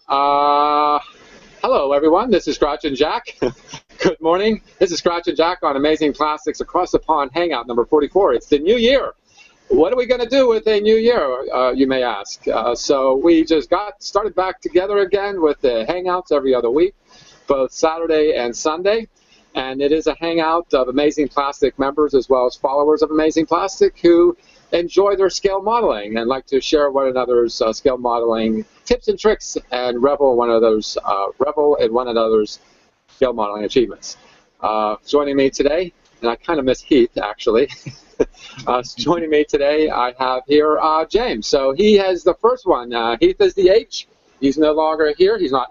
Hello, everyone. This is Scratch and Jack. Good morning. This is Scratch and Jack on Amazing Plastics Across the Pond Hangout number 44. It's the new year. What are we going to do with a new year, you may ask? So we just got started back together again with the Hangouts every other week, both Saturday and Sunday. And it is a hangout of Amazing Plastic members as well as followers of Amazing Plastic who enjoy their scale modeling and like to share one another's scale modeling tips and tricks and revel in one another's scale modeling achievements. Joining me today, and I kind of miss Heath actually. Joining me today, I have here James. So he has the first one. Heath is the H. He's no longer here. He's not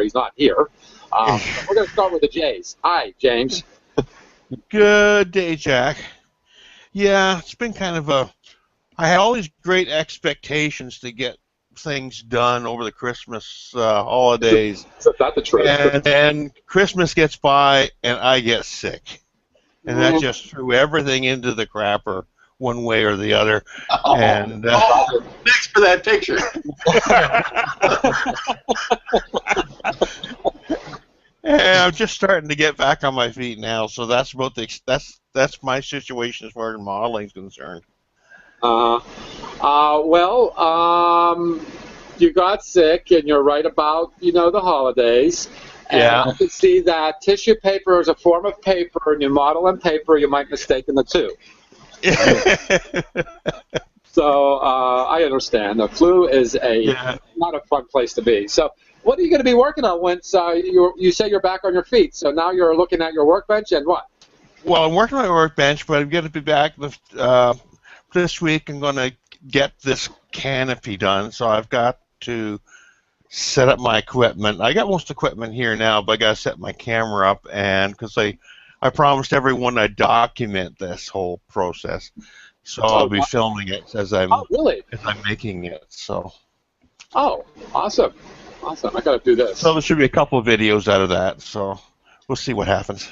He's not here. We're going to start with the J's. Hi, James. Good day, Jack. Yeah, it's been kind of I had all these great expectations to get things done over the Christmas holidays. So that's the truth. And then Christmas gets by, and I get sick. And that just threw everything into the crapper one way or the other. Oh, and thanks for that picture. And I'm just starting to get back on my feet now, so that's about that's my situation as far as modeling is concerned. You got sick, and you're right about the holidays. And Yeah. I can see that tissue paper is a form of paper, and you model in paper, you might mistake the two. So I understand. The flu is not a fun place to be. So what are you going to be working on once you say you're back on your feet? So now you're looking at your workbench and what? Well, I'm working on my workbench, but I'm going to be back this week. I'm going to get this canopy done, so I've got to set up my equipment. I got most equipment here now, but I got to set my camera up, and because I promised everyone I'd document this whole process, so I'll be filming it as I'm making it. So. Oh, awesome! Awesome! I got to do this. So there should be a couple of videos out of that. So we'll see what happens.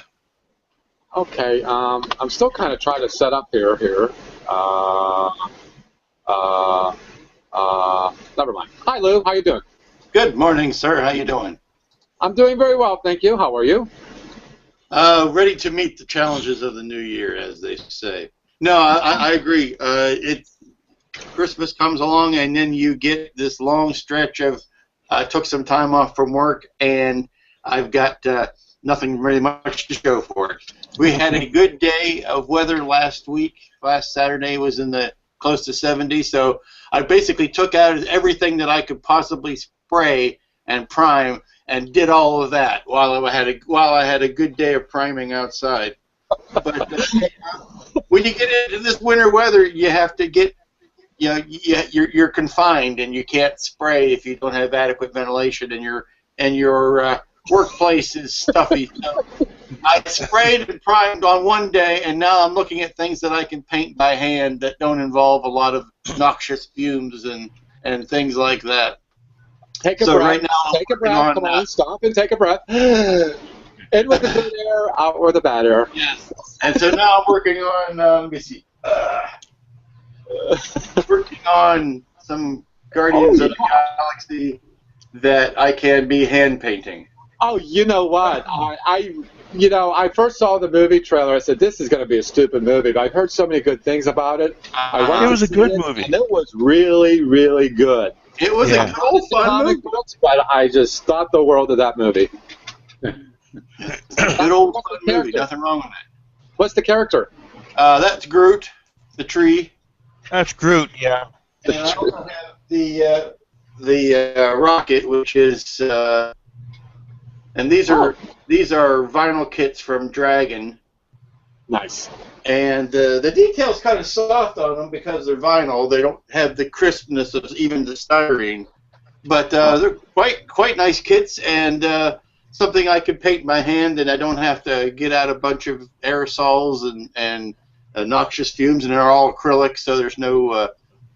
Okay. I'm still kind of trying to set up here. Never mind. Hi, Lou. How you doing? Good morning, sir. How you doing? I'm doing very well, thank you. How are you? Ready to meet the challenges of the new year, as they say. No, I agree. Christmas comes along, and then you get this long stretch of I took some time off from work, and I've got nothing really much to show for it. We had a good day of weather last week. Last Saturday was in the close to 70, so I basically took out everything that I could possibly spray and prime, and did all of that while I had a good day of priming outside. But when you get into this winter weather, you have to get, you're confined, and you can't spray if you don't have adequate ventilation, and your workplace is stuffy. So I sprayed and primed on one day, and now I'm looking at things that I can paint by hand that don't involve a lot of noxious fumes and things like that. Take a breath. Right now, take a breath. Come on, stop and take a breath. In with the good air, out with the bad air. Yes. And so now I'm working on, let me see, working on some Guardians of the Galaxy that I can be hand painting. Oh, you know what? I first saw the movie trailer. I said, this is going to be a stupid movie, but I heard so many good things about it. It was a good movie. And it was really, really good. It was a cool, fun movie. But I just thought the world of that movie. Good old fun movie. Nothing wrong with it. What's the character? That's Groot, the tree. That's Groot, yeah. And I also have the rocket, which is and these are vinyl kits from Dragon. Nice. And the detail's kind of soft on them because they're vinyl. They don't have the crispness of even the styrene, but they're quite nice kits, and something I can paint by hand, and I don't have to get out a bunch of aerosols and noxious fumes, and they're all acrylic, so there's no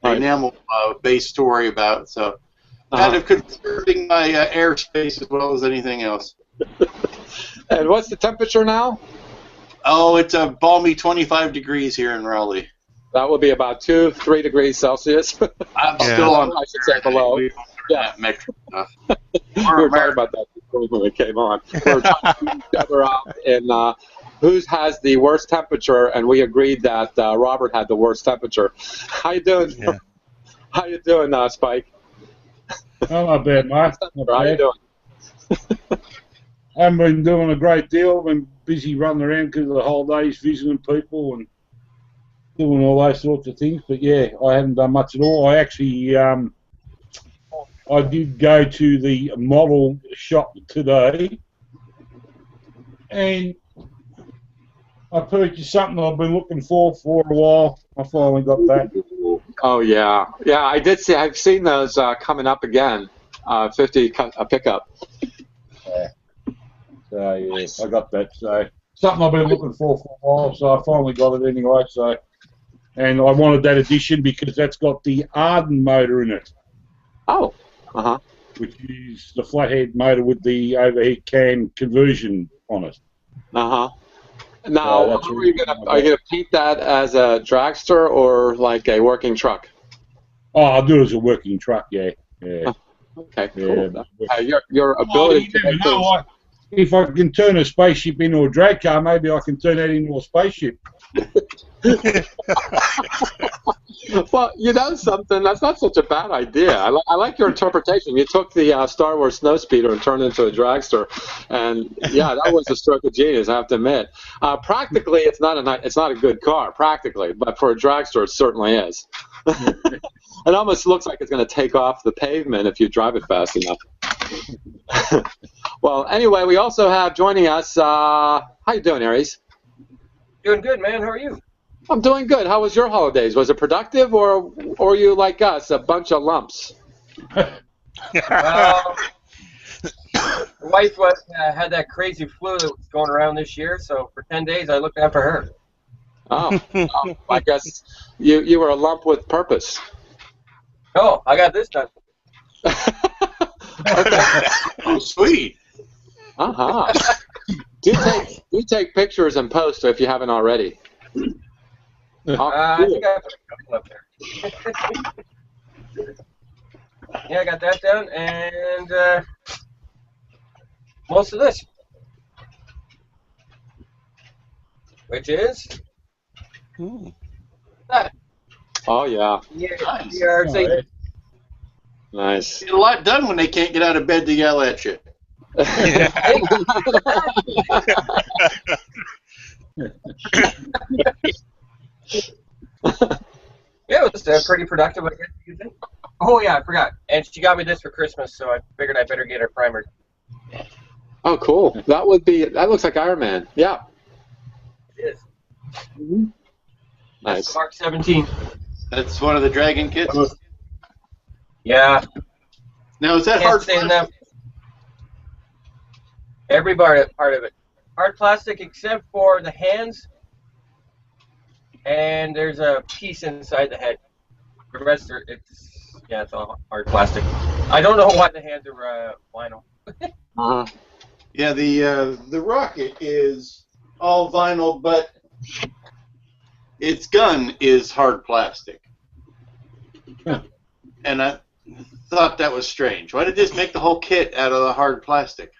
enamel base to worry about. So kind of conserving my airspace as well as anything else. And what's the temperature now? Oh, it's a balmy 25 degrees here in Raleigh. That will be about 2-3 degrees Celsius. I'm still on. I should say below. Yeah. Metric stuff. We were talking about that before when we came on. We were talking to each other up in who has the worst temperature, and we agreed that Robert had the worst temperature. How you doing? Yeah. How you doing, Spike? Oh, not bad, mate. How you doing? I haven't been doing a great deal. I've been busy running around because of the holidays, visiting people and doing all those sorts of things. But yeah, I haven't done much at all. I actually, I did go to the model shop today, and I purchased something I've been looking for a while. I finally got that. Oh yeah, yeah. I did see. I've seen those coming up again. 50 a pickup. Yeah. So yeah, I got that. So something I've been looking for a while. So I finally got it anyway. So, and I wanted that edition because that's got the Arden motor in it. Oh. Which is the flathead motor with the overhead cam conversion on it. Now, that's are you gonna paint that as a dragster or like a working truck? Oh, I'll do it as a working truck. Yeah. Okay, yeah. Cool. Your ability to make those. If I can turn a spaceship into a drag car, maybe I can turn that into a spaceship. Well, you know something, that's not such a bad idea. I like your interpretation. You took the Star Wars Snowspeeder and turned it into a dragster, and yeah, that was a stroke of genius, I have to admit. Practically, it's not a good car, practically, but for a dragster, it certainly is. It almost looks like it's going to take off the pavement if you drive it fast enough. Well, anyway, we also have joining us. How you doing, Aries? Doing good, man. How are you? I'm doing good. How was your holidays? Was it productive, or are you like us, a bunch of lumps? Well, the wife had that crazy flu that was going around this year, so for 10 days I looked after her. Oh, I guess you were a lump with purpose. Oh, I got this done. Oh, sweet. Do take pictures and post if you haven't already. I think I put a couple up there. Yeah, I got that done, and most of this, which is that. Oh yeah. Yeah, nice. Get a lot done when they can't get out of bed to yell at you. Yeah, it was pretty productive, I guess you could think. Oh yeah, I forgot. And she got me this for Christmas, so I figured I better get her primered. Oh, cool. That looks like Iron Man. Yeah. It is. Mm-hmm. Nice. That's Mark 17. That's one of the Dragon kits? Yeah. Now, is that hard plastic? Every part of it. Hard plastic except for the hands, and there's a piece inside the head. The rest are, it's all hard plastic. I don't know why the hands are vinyl. Yeah, the rocket is all vinyl, but its gun is hard plastic. And I thought that was strange. Why did they just make the whole kit out of the hard plastic?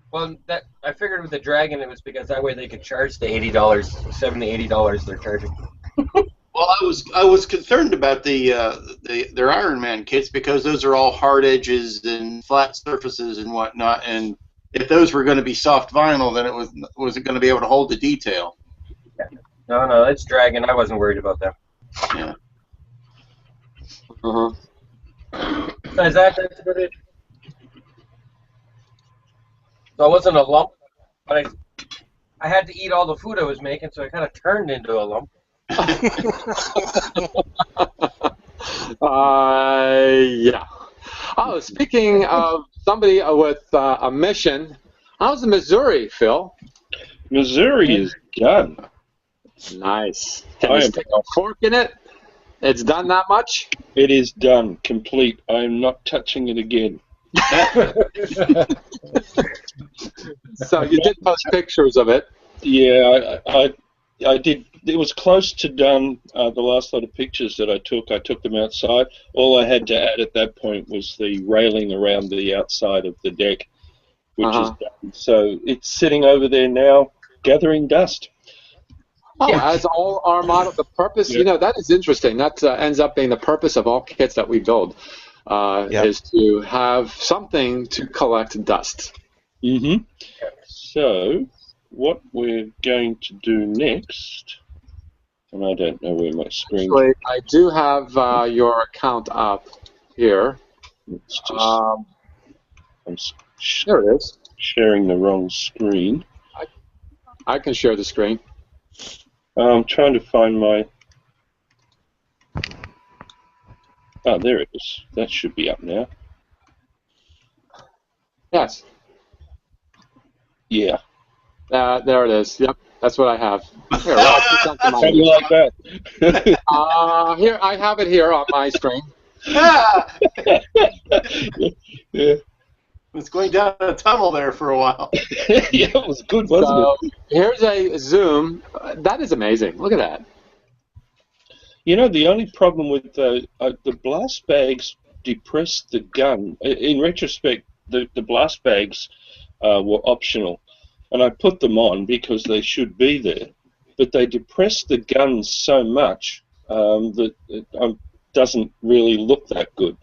Well, I figured with the Dragon it was because that way they could charge the $80, $70, $80 they're charging. Well, I was concerned about their Iron Man kits because those are all hard edges and flat surfaces and whatnot, and if those were going to be soft vinyl, then it wasn't going to be able to hold the detail. No, it's Dragon. I wasn't worried about that. Yeah. Besides that, that's about it. So I wasn't a lump, but I had to eat all the food I was making, so I kind of turned into a lump. Yeah. Oh, speaking of somebody with a mission, how's the Missouri, Phil? Missouri is done. Nice. Can you stick a fork in it? It's done that much? It is done, complete. I am not touching it again. So you did post pictures of it. Yeah, I did. It was close to done. The last lot of pictures that I took them outside. All I had to add at that point was the railing around the outside of the deck, which is done. So it's sitting over there now, gathering dust. Oh, as all our model, the purpose, Yeah. that is interesting. That ends up being the purpose of all kits that we build, is to have something to collect dust. Mm-hmm. So what we're going to do next, and I don't know where my screen. Actually, I do have your account up here. It's just, I'm there it is. Sharing the wrong screen. I can share the screen. I'm trying to find my. Oh, there it is. That should be up now. Yes. Yeah. There it is. Yep, that's what I have. Here, I'll present to How do you like that? here, I have it here on my screen. Yeah. It's going down a tunnel there for a while. Yeah, it was good, wasn't it? Here's a zoom. That is amazing. Look at that. The only problem with the blast bags depressed the gun. In retrospect, the blast bags were optional, and I put them on because they should be there. But they depressed the gun so much that it doesn't really look that good.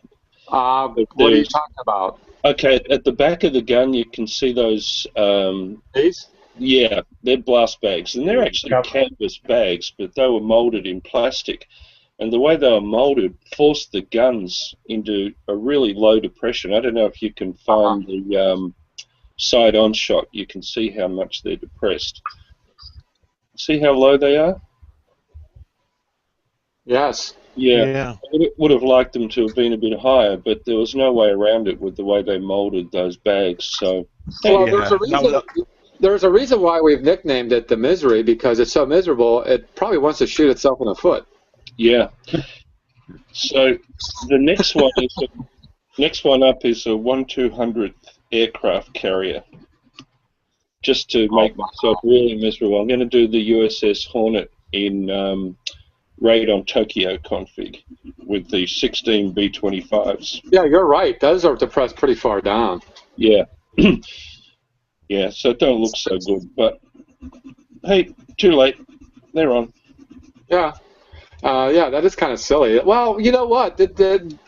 What are you talking about? Okay, at the back of the gun you can see those. These? Yeah, they're blast bags, and they're actually canvas bags, but they were molded in plastic. And the way they were molded forced the guns into a really low depression. I don't know if you can find the side-on shot. You can see how much they're depressed. See how low they are? Yes. Yeah. I would have liked them to have been a bit higher, but there was no way around it with the way they molded those bags. So, well, there's a reason why we've nicknamed it the Misery, because it's so miserable. It probably wants to shoot itself in the foot. Yeah. So the next one is next one up is a 1/200th aircraft carrier. Just to make myself really miserable, I'm going to do the USS Hornet in Raid on Tokyo config with the 16 B-25s. Yeah, you're right. Those are depressed pretty far down. Yeah. Yeah, so it don't look so good, but hey, too late. They're on. Yeah. Yeah, that is kind of silly. Well, you know what? Did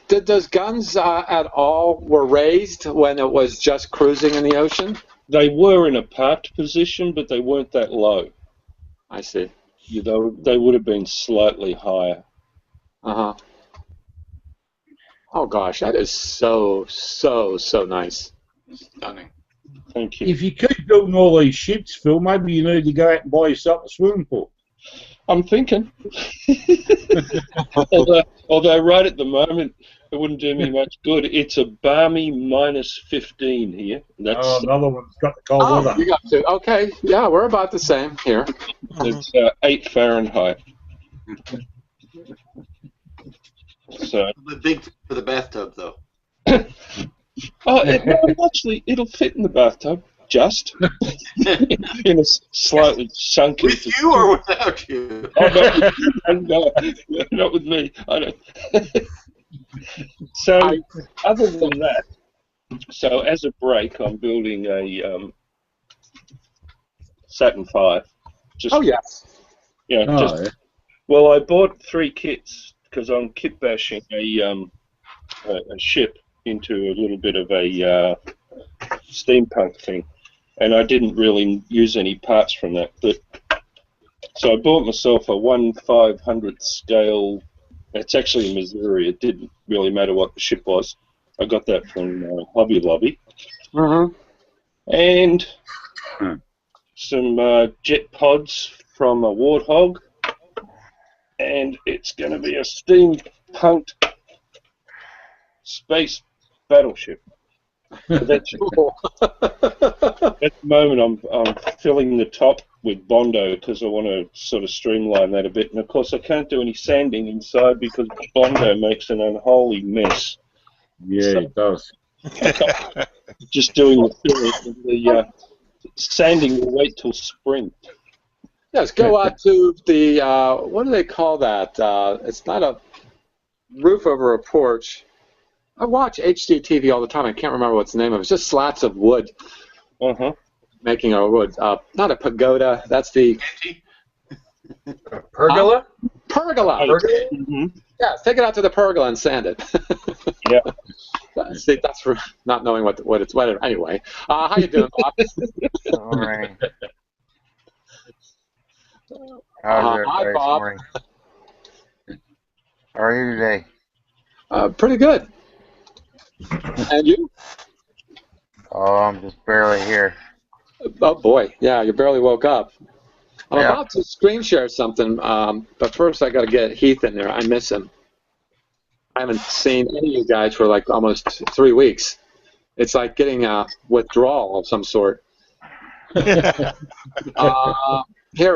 those guns at all were raised when it was just cruising in the ocean? They were in a parked position, but they weren't that low. I see. Yeah, they would have been slightly higher. Uh-huh. Oh, gosh, that is so nice. Stunning. Thank you. If you keep building all these ships, Phil, maybe you need to go out and buy yourself a swimming pool. I'm thinking. although right at the moment, it wouldn't do me much good. It's a balmy -15 here. That's another one's got the cold weather. You got to. Okay, yeah, we're about the same here. It's 8 Fahrenheit. So. The big for the bathtub, though. Actually, it'll fit in the bathtub. Just in a slightly sunken. With you or without you? No, not with me. I don't. So, other than that, so as a break, I'm building a Saturn V. Yes. Yeah. Well, I bought 3 kits because I'm kit bashing a ship into a little bit of a steampunk thing. And I didn't really use any parts from that. But so I bought myself a 1/500th scale. It's actually a Missouri. It didn't really matter what the ship was. I got that from Hobby Lobby. And some jet pods from a Warthog. And it's going to be a steampunked space battleship. That's cool. At the moment, I'm filling the top with Bondo because I want to sort of streamline that a bit. And of course, I can't do any sanding inside because Bondo makes an unholy mess. Yeah, it does. Just doing the filling. The sanding will wait till spring. Yes, go out to the, what do they call that? It's not a roof over a porch. I watch HGTV all the time. I can't remember what's the name of it. It's just slats of wood. Uh-huh. Making a wood. Not a pagoda. That's the... Pergola? Pergola. Pergola? Mm-hmm. Yeah, take it out to the pergola and sand it. Yeah. See, that's for not knowing what it's what. Anyway, how you doing, Bob? All right. Hi, How's everybody this Bob. morning? How are you today? Pretty good. And you? Oh, I'm just barely here. Oh boy, yeah, you barely woke up. I'm Yeah. about to screen share something, but first I got to get Heath in there. I miss him. I haven't seen any of you guys for like almost 3 weeks. It's like getting a withdrawal of some sort. Here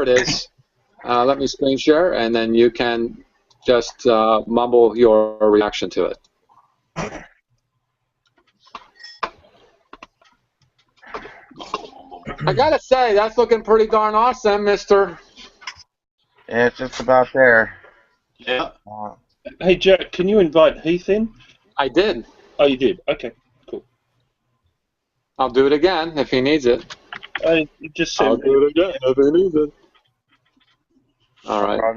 it is. Let me screen share, and then you can just mumble your reaction to it. I gotta say, that's looking pretty darn awesome, mister. Yeah, it's just about there. Yeah. Hey, Jack, can you invite Heath in? I did. Oh, you did? Okay, cool. I'll do it again if he needs it. Just I'll send do it again if he needs it. All right. I'll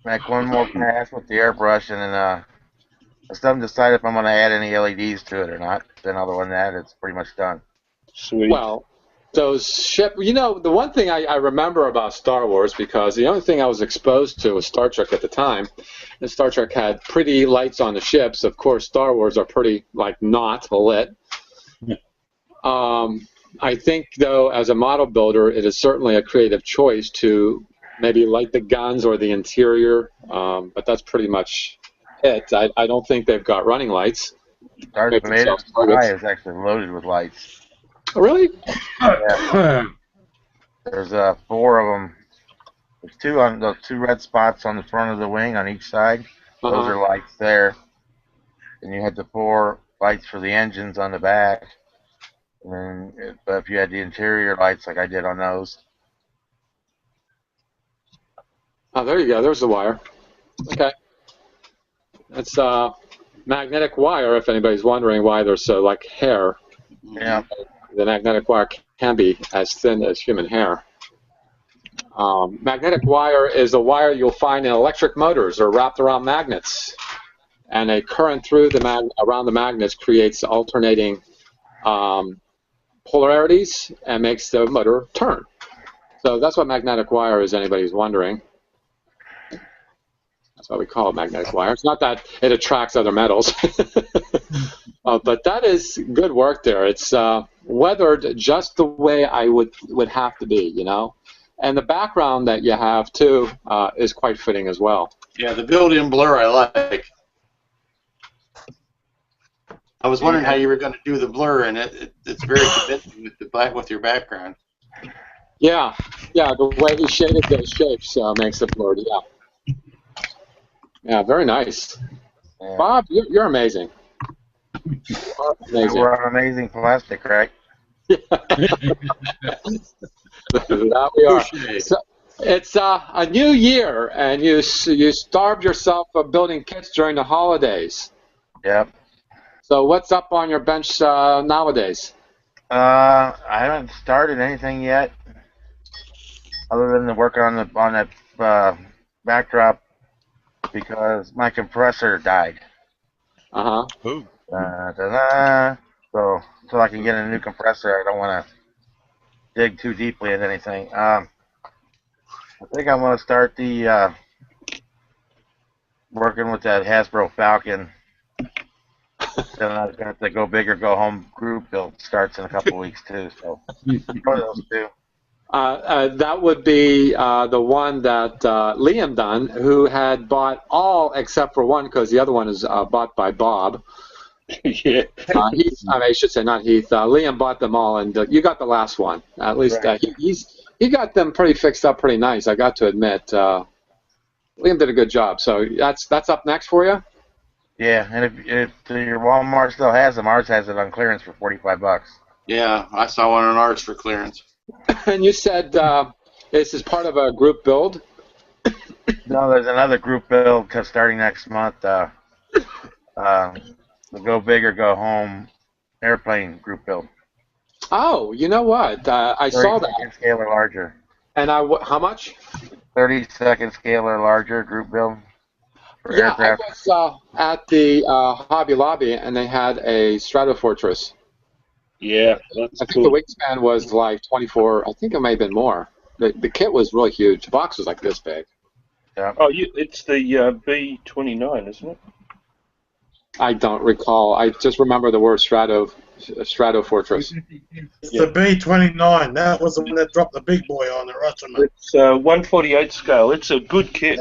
make one more pass with the airbrush, and then I still haven't decided if I'm going to add any LEDs to it or not. Then other than that, it's pretty much done. Sweet. Well, those you know, the one thing I remember about Star Wars, because the only thing I was exposed to was Star Trek at the time, and Star Trek had pretty lights on the ships. Of course, Star Wars are pretty, like, not lit. I think, though, as a model builder, it is certainly a creative choice to maybe light the guns or the interior, but that's pretty much it. I don't think they've got running lights. Darth Make Vader's themselves targets. eye is actually loaded with lights. Oh, really? Yeah. There's 4 of them. There's 2 on those 2 red spots on the front of the wing on each side. Those are lights there. And you had the 4 lights for the engines on the back. And then, but if you had the interior lights like I did on those. Oh, there you go. There's the wire. Okay. It's magnetic wire, if anybody's wondering why they're so like hair. Yeah. The magnetic wire can be as thin as human hair. Magnetic wire is a wire you'll find in electric motors or wrapped around magnets. And a current through the around the magnets creates alternating polarities and makes the motor turn. So that's what magnetic wire is, anybody's wondering. That's why we call it magnetic wire. It's not that it attracts other metals. But that is good work there. It's weathered just the way I would have to be, you know. And the background that you have, too, is quite fitting as well. Yeah, the built-in blur I like. I was wondering how you were going to do the blur, and it's very convincing with your background. Yeah, the way he shaded those shapes makes it blurred, yeah. Yeah, very nice. Yeah. Bob, you're amazing. You are amazing. We're on amazing plastic, right? That we are. So, it's a new year, and you starved yourself of building kits during the holidays. Yep. So what's up on your bench nowadays? I haven't started anything yet, other than the work on that backdrop, because my compressor died. Ooh. So until I can get a new compressor, I don't want to dig too deeply into anything. I think I'm going to start the working with that Hasbro Falcon. Then I've got the Go Big or Go Home group build starts in a couple weeks too. So probably those 2. That would be the one that Liam done, who had bought all except for one, because the other one is bought by Bob. Yeah. Heath, I should say not Heath. Liam bought them all, and you got the last one. At least Right. he got them pretty fixed up, pretty nice. I got to admit, Liam did a good job. So that's up next for you. Yeah, and if your Walmart still has them, ours has it on clearance for $45. Yeah, I saw one on ours for clearance. And you said Is this part of a group build? No, there's another group build starting next month. The Go Big or Go Home airplane group build. Oh, you know what? I saw that. 30-second scale or larger. And how much? 30-second scale or larger group build for Yeah, aircraft. I was at the Hobby Lobby, and they had a Stratofortress. Yeah, that's I think cool. the wingspan was like 24. I think it may have been more. The kit was really huge. The box was like this big. Yeah. Oh, it's the B-29, isn't it? I don't recall. I just remember the word Stratofortress. It's the B-29. That was the one that dropped the big boy on the Russian. It's 148 scale. It's a good kit.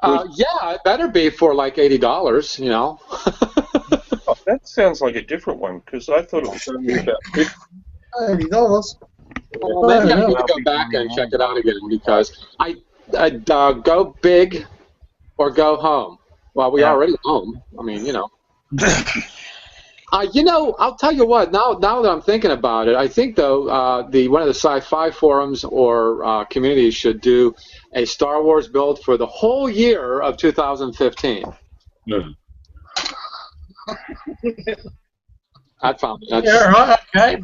Yeah, it better be for like $80, you know. Oh, that sounds like a different one, because I thought it was only about $50. $80. Well, maybe I need to go back and check it out again, because I'd go big or go home. Well, we already home. I mean, you know. You know, I'll tell you what. Now that I'm thinking about it, I think though one of the sci-fi forums or communities should do a Star Wars build for the whole year of 2015. I found it. Yeah, right. Okay.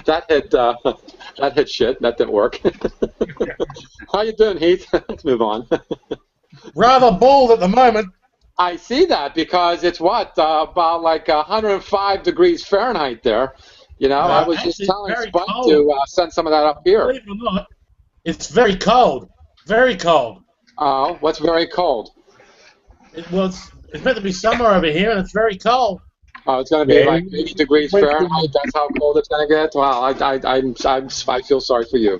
that hit shit. That didn't work. How you doing, Heath? Let's move on. Rather bald at the moment. I see that because it's about like 105 degrees Fahrenheit there. You know, I was just telling Spike to send some of that up here. Believe it or not, it's very cold. Very cold. Oh, what's very cold? It's meant to be summer over here, and it's very cold. Oh, it's going to be like 80 degrees Fahrenheit. That's how cold it's going to get. Wow, I feel sorry for you.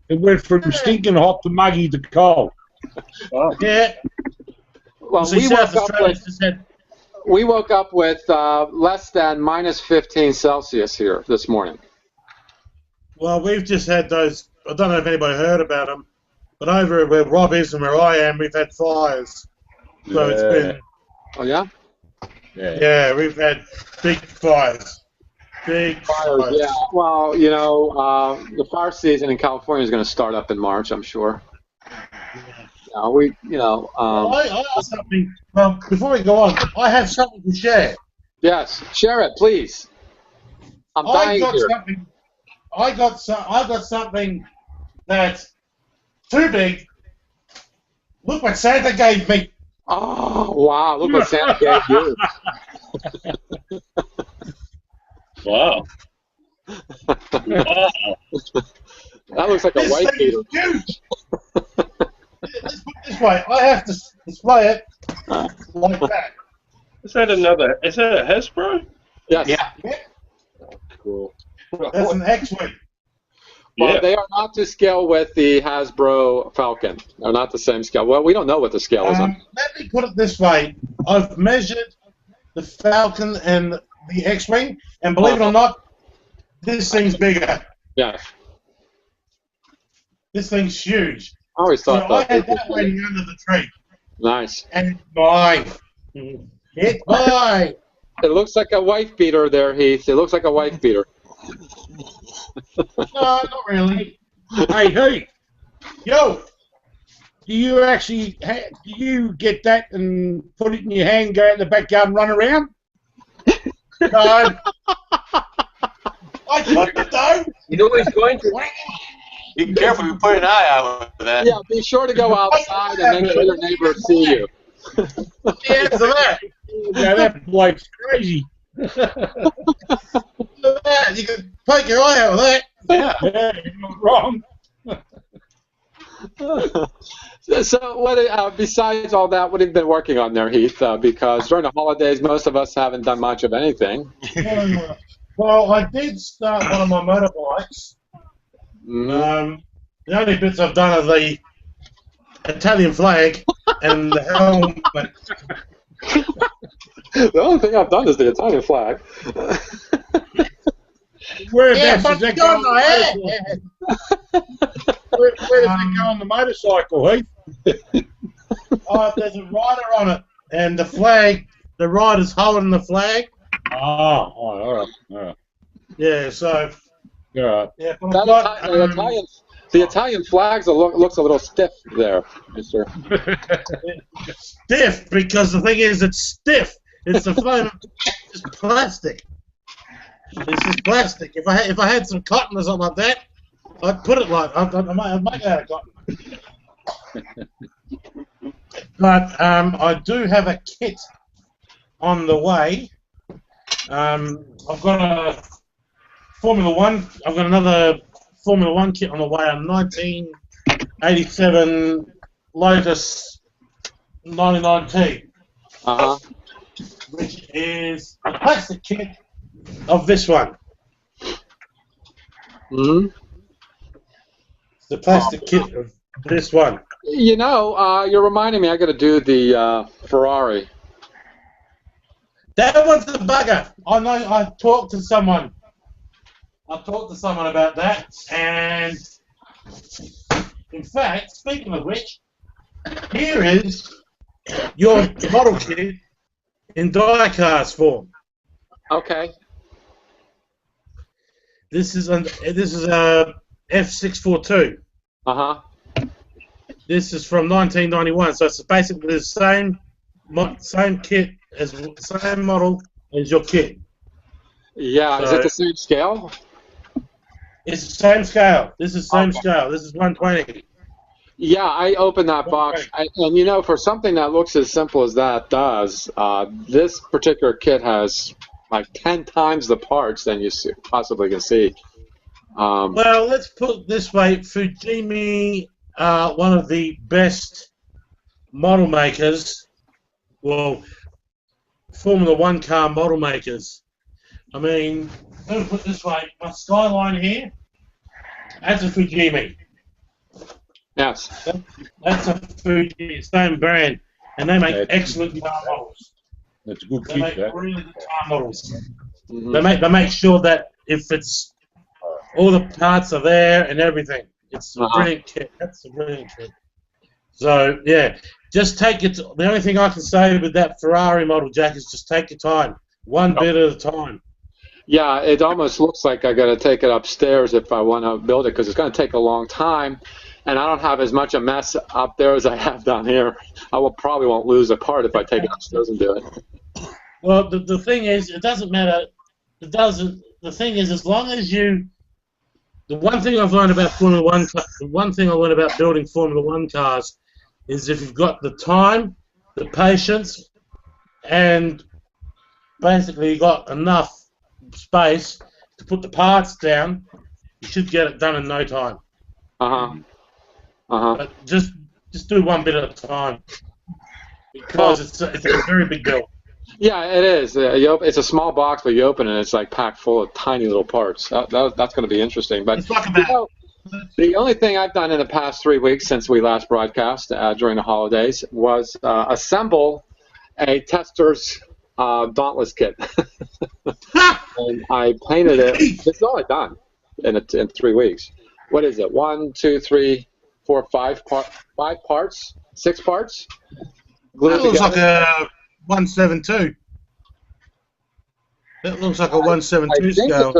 It went from stinking hot to muggy to cold. Oh. Yeah. Well, we woke up with less than minus 15 Celsius here this morning. Well, we've just had those. I don't know if anybody heard about them, but over where Rob is and where I am, we've had fires. So it's been. Oh yeah. Yeah, we've had big fires. Big fires. Yeah. Well, you know, the fire season in California is going to start up in March, I'm sure. I have something. Well, before we go on, I have something to share. Yes, share it, please. I'm dying here. I got something that's too big. Look what Santa gave me. Oh wow! Look what Santa gave you. Wow. Wow. That looks like a white beater. Huge. Let's put it this way. I have to display it like that. Is that a Hasbro? Yes. Yeah. Cool. That's an X-Wing. Well, they are not to scale with the Hasbro Falcon. They're not the same scale. Well, we don't know what the scale is on. Let me put it this way. I've measured the Falcon and the X-Wing, and believe it or not, this thing's bigger. Yeah. This thing's huge. I always thought I had that waiting under the tree. Nice. And it's mine. It's mine. It looks like a wife beater there, Heath. It looks like a wife beater. No, not really. Hey, Heath. Yo. Do you get that and put it in your hand, go out in the backyard and run around? No. I couldn't though. You know what he's going to? Be careful, you put an eye out for that. Yeah, be sure to go outside and make sure your neighbors see you. Yeah, for that. Yeah, that bloke's crazy. Look at that. You can poke your eye out with that. Yeah, you're not wrong. So, what? Besides all that, what have you been working on there, Heath? Because during the holidays, most of us haven't done much of anything. Well, I did start one of my motorbikes. The only bits I've done are the Italian flag and the helmet. The only thing I've done is the Italian flag. Whereabouts does that go on the motorcycle? Where does that go on the motorcycle, Heath? There's a rider on it, and the flag, the rider's holding the flag. Oh, all right. Yeah, so Yeah. Yeah, but The Italian flags looks a little stiff there, Mister. stiff, because the thing is, it's stiff. It's the flame. It's plastic. This is plastic. If I had some cotton or something like that, I'd put it like I'd make it out of cotton. But I do have a kit on the way. I've got a Formula One. I've got another Formula One kit on the way. A 1987 Lotus 99T, which is a plastic kit of this one. Mm-hmm. The plastic kit of this one. You know, you're reminding me. I got to do the Ferrari. That one's the bugger. I know. I talked to someone. About that, and in fact, speaking of which, here is your model kit in die-cast form. Okay. This is a F642. This is from 1991, so it's basically the same kit same model as your kit. Yeah, so, is it the same scale? It's the same scale. This is the same scale. This is 120. Yeah, I opened that box, and you know, for something that looks as simple as that does, this particular kit has like 10 times the parts than you possibly can see. Well, let's put it this way: Fujimi, one of the best model makers, well, Formula One car model makers. I mean, let me put it this way: my Skyline here, that's a Fujimi. Yes. That's a Fujimi, same brand, and they make excellent car models. That's a good They kit, make that. really good car models. Mm-hmm. They make sure that if it's all the parts are there and everything, it's a brilliant kit. That's a brilliant kit. So yeah, just take it. The only thing I can say with that Ferrari model, Jack, is just take your time, one bit at a time. Yeah, it almost looks like I got to take it upstairs if I want to build it, because it's going to take a long time, and I don't have as much a mess up there as I have down here. I probably won't lose a part if I take it upstairs and do it. Well, the thing is, it doesn't matter. It doesn't. The thing is, as long as you. The one thing I've learned about Formula One, the one thing I learned about building Formula One cars, is if you've got the time, the patience, and basically you got enough space to put the parts down, you should get it done in no time. But just do one bit at a time, because it's a very big build. Yeah, it is. It's a small box, but you open it, and it's like packed full of tiny little parts. That's going to be interesting. But the only thing I've done in the past 3 weeks since we last broadcast during the holidays was assemble a tester's Dauntless kit. And I painted it. This is all I've done in 3 weeks. What is it? 1, 2, 3, 4, 5 parts? 6 parts? Glued That looks together. like a 172. That looks like a 172 scale.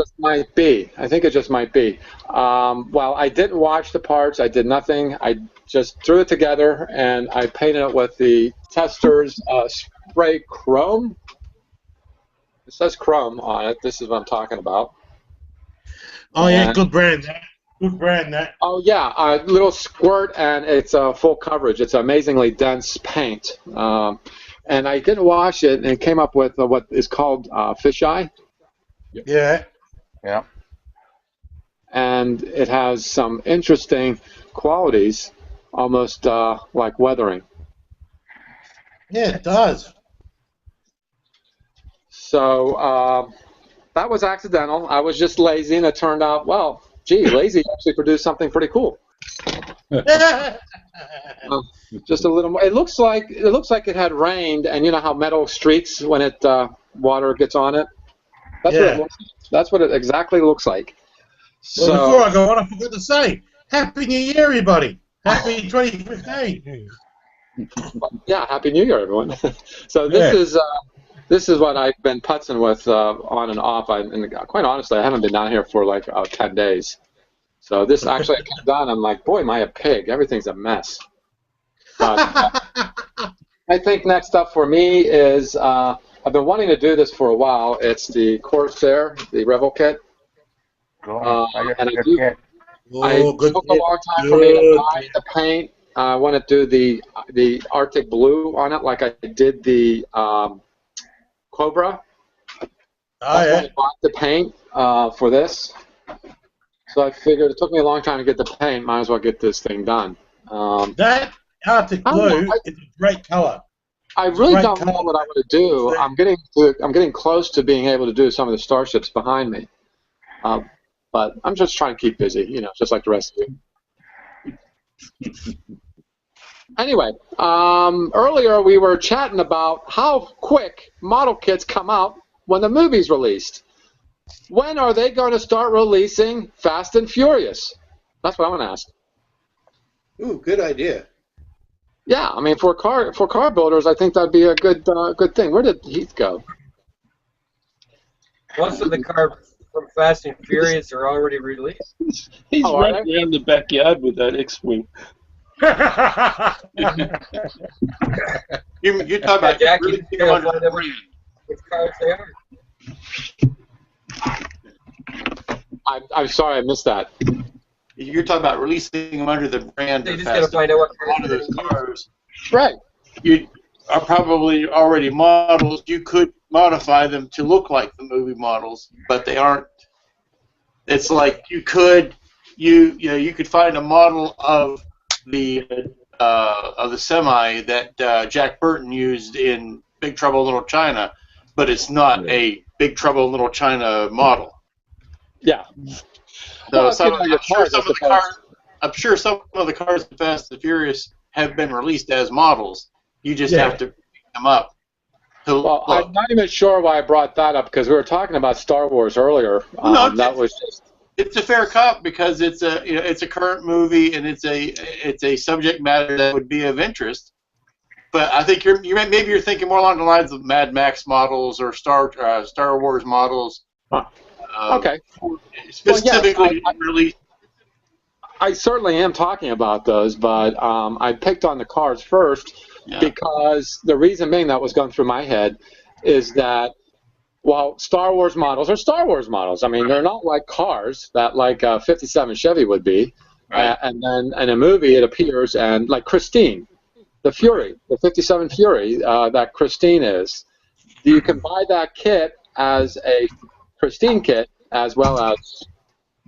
I think it just might be. Well, I didn't wash the parts. I did nothing. I just threw it together, and I painted it with the tester's spray chrome. It says chrome on it. This is what I'm talking about. Oh, yeah, good brand. Good brand, that. Oh, yeah, a little squirt, and it's full coverage. It's amazingly dense paint. And I didn't wash it, and it came up with what is called fisheye. Yeah. Yeah. And it has some interesting qualities, almost like weathering. Yeah, it does. So that was accidental. I was just lazy, and it turned out, well, gee, lazy actually produced something pretty cool. Just a little more. It looks like it had rained, and you know how metal streaks when it water gets on it. That's what it looks like. That's what it exactly looks like. So, well, before I go on, I forgot to say, Happy New Year, everybody! Happy 2015. Yeah, Happy New Year, everyone. So this is this is what I've been putzing with on and off. And quite honestly, I haven't been down here for like 10 days. So this actually came down. I'm like, boy, am I a pig? Everything's a mess. I think next up for me is I've been wanting to do this for a while. It's the Corsair, the Rebel kit. Cool. And Good kit. it took a long time for me to buy the paint. I want to do the Arctic blue on it, like I did the Cobra. That's why I bought the paint for this. So I figured it took me a long time to get the paint. Might as well get this thing done. That Arctic blue is a great color. I really don't know what I want to do. I'm getting close to being able to do some of the starships behind me. But I'm just trying to keep busy, you know, just like the rest of you. Anyway, earlier we were chatting about how quick model kits come out when the movie's released. When are they going to start releasing Fast and Furious? That's what I want to ask. Ooh, good idea. Yeah, I mean, for car builders, I think that'd be a good thing. Where did Heath go? Most of the cars from Fast and Furious are already released. He's running around the backyard with that X-Wing. You're talking about Jack, really you gotta find out which cars they are. I'm sorry, I missed that. You're talking about releasing them under the brand They of just gotta Fast find out what and one of those cars. Right. You are probably already models. You could modify them to look like the movie models, but they aren't. It's like you could find a model of the semi that Jack Burton used in Big Trouble in Little China, but it's not a Big Trouble in Little China model. Yeah. So I'm sure some of the cars in Fast and Furious have been released as models. You just have to pick them up. Well, I'm not even sure why I brought that up because we were talking about Star Wars earlier. It's a fair cop because it's a current movie and it's a subject matter that would be of interest. But I think maybe you're thinking more along the lines of Mad Max models or Star Wars models. Okay. Specifically, I certainly am talking about those, but I picked on the cars first because the reason being that was going through my head is that, well, Star Wars models are Star Wars models. I mean, they're not like cars that like a 57 Chevy would be. Right. And then in a movie it appears, and like Christine, the Fury, the 57 Fury that Christine is, you can buy that kit as a Christine kit as well as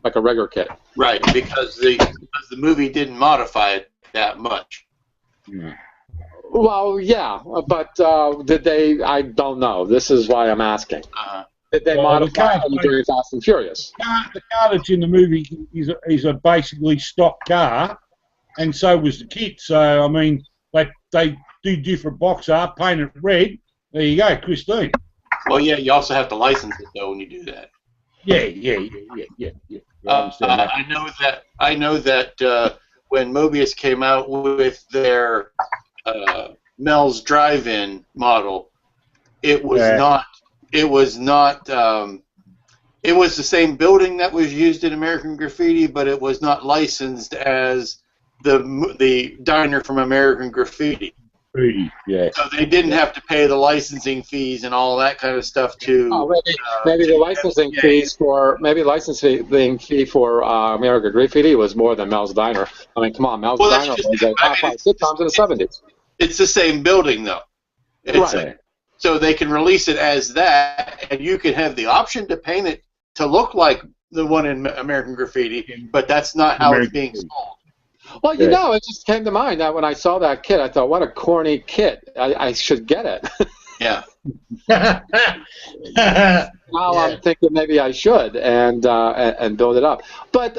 like a regular kit. Right, because the movie didn't modify it that much. Yeah. Well, yeah, but did they? I don't know. This is why I'm asking. Did they modify it during Fast and Furious? The car that's in the movie is a basically stock car, and so was the kit. So I mean, they do different box art, paint it red. There you go, Christine. Well, yeah, you also have to license it though when you do that. Yeah. I know that when Mobius came out with their Mel's Drive-In model, it was not. It was the same building that was used in American Graffiti, but it was not licensed as the diner from American Graffiti. Yeah. So they didn't have to pay the licensing fees and all that kind of stuff to. Maybe the licensing fees for fee for American Graffiti was more than Mel's Diner. I mean, come on, Mel's Diner was a top 5 sitcoms in the 70s. It's the same building though. Right. So they can release it as that, and you can have the option to paint it to look like the one in American Graffiti, but that's not how it's being sold. Well, you know, it just came to mind that when I saw that kit, I thought, what a corny kit. I should get it. Yeah. Now I'm thinking maybe I should and build it up. But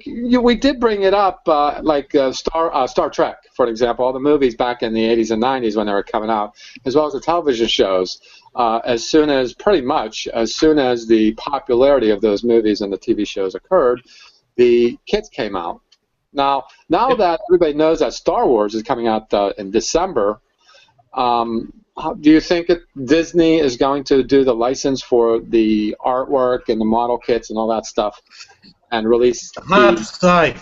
we did bring it up, Star Trek, for example, all the movies back in the 80s and 90s when they were coming out, as well as the television shows. As soon as the popularity of those movies and the TV shows occurred, the kits came out. Now that everybody knows that Star Wars is coming out in December, do you think Disney is going to do the license for the artwork and the model kits and all that stuff, and release? Hard to say.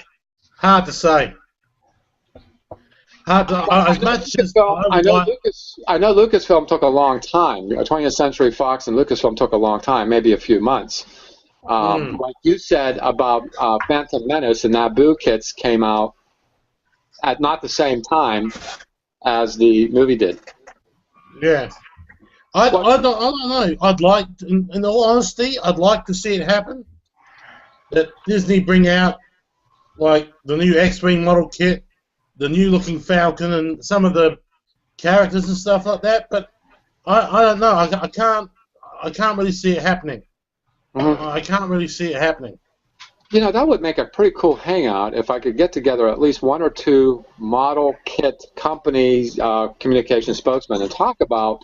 Hard to say. Hard to, as much as I know Lucasfilm took a long time. 20th Century Fox and Lucasfilm took a long time, maybe a few months. Like you said about Phantom Menace and Naboo kits came out at not the same time as the movie did. Yeah. I don't know. I'd like, in all honesty, I'd like to see it happen. That Disney bring out like the new X-Wing model kit, the new looking Falcon, and some of the characters and stuff like that. But I don't know. I can't really see it happening. I can't really see it happening. You know, that would make a pretty cool hangout if I could get together at least one or two model kit companies, communication spokesmen, and talk about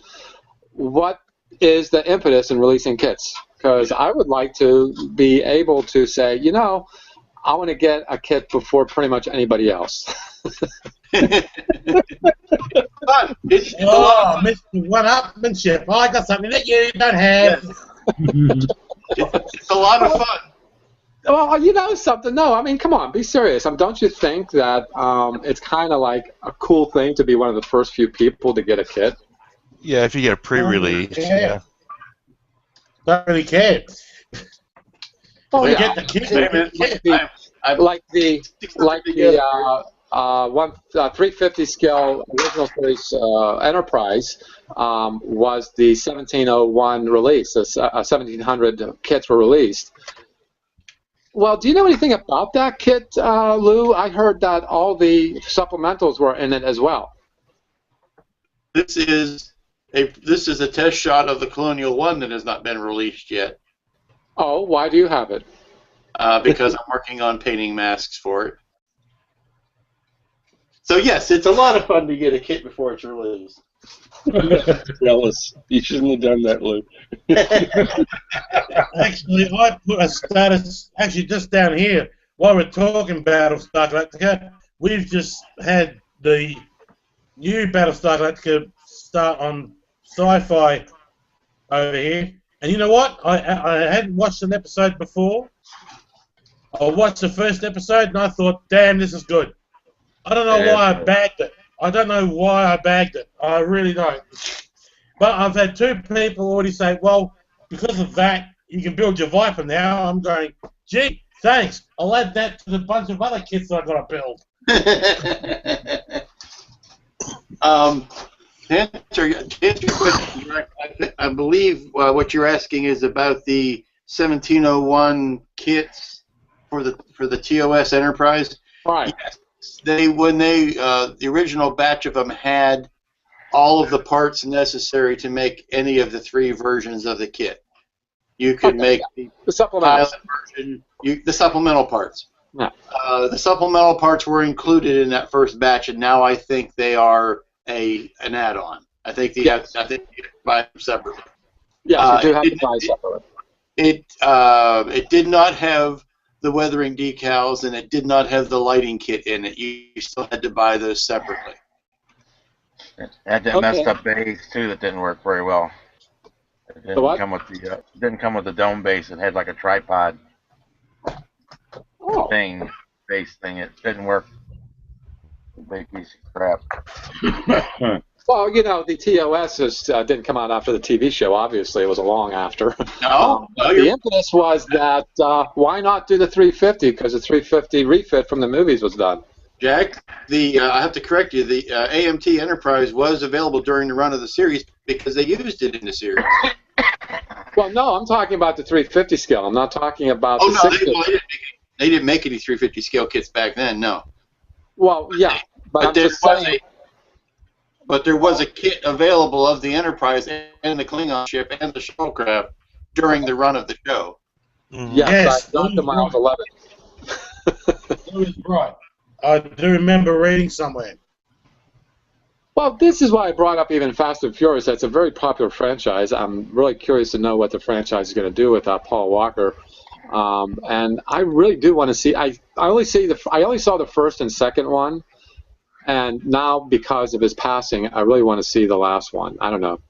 what is the impetus in releasing kits. Because I would like to be able to say, you know, I want to get a kit before pretty much anybody else. Mr. One-upmanship. I got something that you don't have. It's a lot of fun. Well, you know something. No, I mean, come on, be serious. Don't you think that it's kind of like a cool thing to be one of the first few people to get a kit? Yeah, if you get a pre-release. Yeah. Don't really care. Oh, yeah. Get the kit. Like the 350 scale original series Enterprise was the 1701 release. 1700 kits were released. Well, do you know anything about that kit, Lou? I heard that all the supplementals were in it as well. This is a test shot of the Colonial One that has not been released yet. Oh, why do you have it? Because I'm working on painting masks for it. So yes, it's a lot of fun to get a kit before it's released. Jealous. You shouldn't have done that, Lou. Actually, I put a status, actually just down here, while we're talking Battlestar Galactica, we've just had the new Battlestar Galactica start on Sci-Fi over here. And you know what? I hadn't watched an episode before. I watched the first episode and I thought, damn, this is good. I don't know why I bagged it. I don't know why I bagged it. I really don't. But I've had two people already say, well, because of that, you can build your Viper now. I'm going, gee, thanks. I'll add that to the bunch of other kits that I've got to build. To answer your question, I believe what you're asking is about the 1701 kits for the TOS Enterprise. Right. Yes. The original batch of them had all of the parts necessary to make any of the three versions of the kit. You could make the supplemental version, the supplemental parts. Yeah. The supplemental parts were included in that first batch, and now I think they are an add-on. I think you have to buy them separately. Yeah, you do have to buy separately. It did not have the weathering decals, and it did not have the lighting kit in it. You still had to buy those separately. It had that messed up base too that didn't work very well. It didn't come with the dome base. It had like a tripod base thing. It didn't work. A big piece of crap. Well, you know, the TOS didn't come out after the TV show. Obviously, it was a long after. No, the impetus was that why not do the 350? Because the 350 refit from the movies was done. Jack, I have to correct you. The AMT Enterprise was available during the run of the series because they used it in the series. Well, no, I'm talking about the 350 scale. I'm not talking about the 650. They didn't make any 350 scale kits back then, no. Well, yeah, but I'm just saying. But there was a kit available of the Enterprise and the Klingon ship and the shuttlecraft during the run of the show. Yes, Dr. Miles 11. That right. I do remember reading somewhere. Well, this is why I brought up even Fast and Furious. That's a very popular franchise. I'm really curious to know what the franchise is going to do with Paul Walker. And I really do want to see. I only saw the first and second one. And now, because of his passing, I really want to see the last one. I don't know,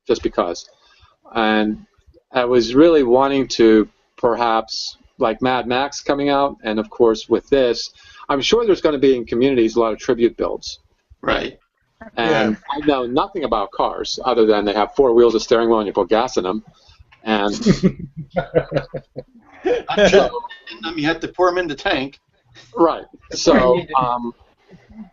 just because. And I was really wanting to, perhaps, like Mad Max coming out, and of course with this, I'm sure there's going to be in communities a lot of tribute builds. Right. And I know nothing about cars other than they have 4 wheels, a steering wheel, and you put gas in them. And you have to pour them in the tank. right. So